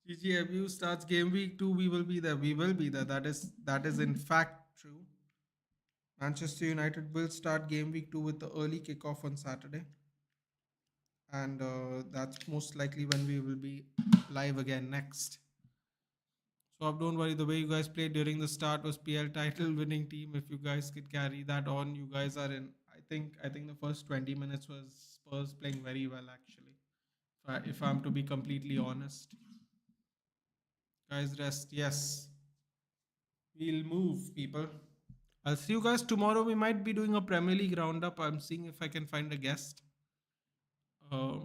S1: GGMU starts game week two. We will be there. We will be there. That is in fact true. Manchester United will start game week two with the early kickoff on Saturday, and that's most likely when we will be live again next. So don't worry. The way you guys played during the start was PL title winning team. If you guys could carry that on, you guys are in. I think the first 20 minutes was Spurs playing very well actually. If I'm to be completely honest, guys, rest. Yes, we'll move people. I'll see you guys tomorrow. We might be doing a Premier League roundup. I'm seeing if I can find a guest. Uh,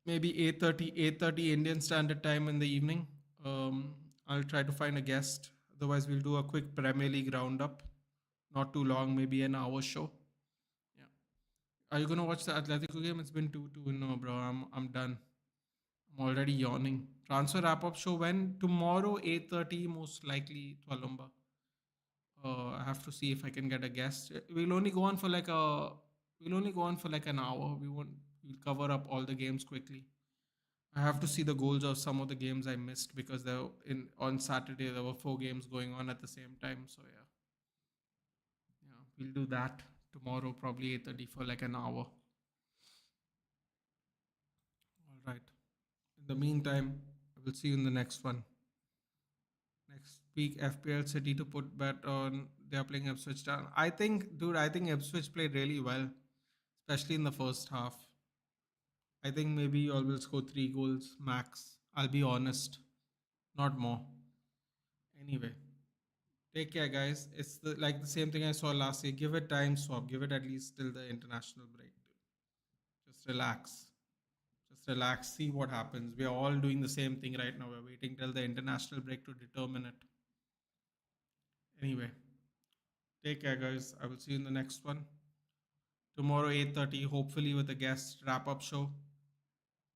S1: Maybe 8:30 Indian Standard Time in the evening. I'll try to find a guest. Otherwise, we'll do a quick Premier League roundup. Not too long, maybe an hour show. Yeah. Are you gonna watch the Atletico game? It's been 2-2. No, bro. I'm done. I'm already yawning. Transfer wrap up show when? Tomorrow 8:30, most likely Tualumba. I have to see if I can get a guest. We'll only go on for like a we'll only go on for like an hour. We'll cover up all the games quickly. I have to see the goals of some of the games I missed because there in on Saturday there were four games going on at the same time. So yeah, we'll do that tomorrow, probably 8:30 for like an hour. All right. In the meantime, I will see you in the next one. Next week, FPL City to put bet on. They are playing Ipswich Town. I think Ipswich played really well, especially in the first half. I think maybe you all will score 3 goals max. I'll be honest, not more. Anyway, take care, guys. It's like the same thing I saw last year. Give it time, swap. Give it at least till the international break. Just relax. Just relax. See what happens. We are all doing the same thing right now. We're waiting till the international break to determine it. Anyway, take care, guys. I will see you in the next one tomorrow 8:30. Hopefully with a guest wrap up show.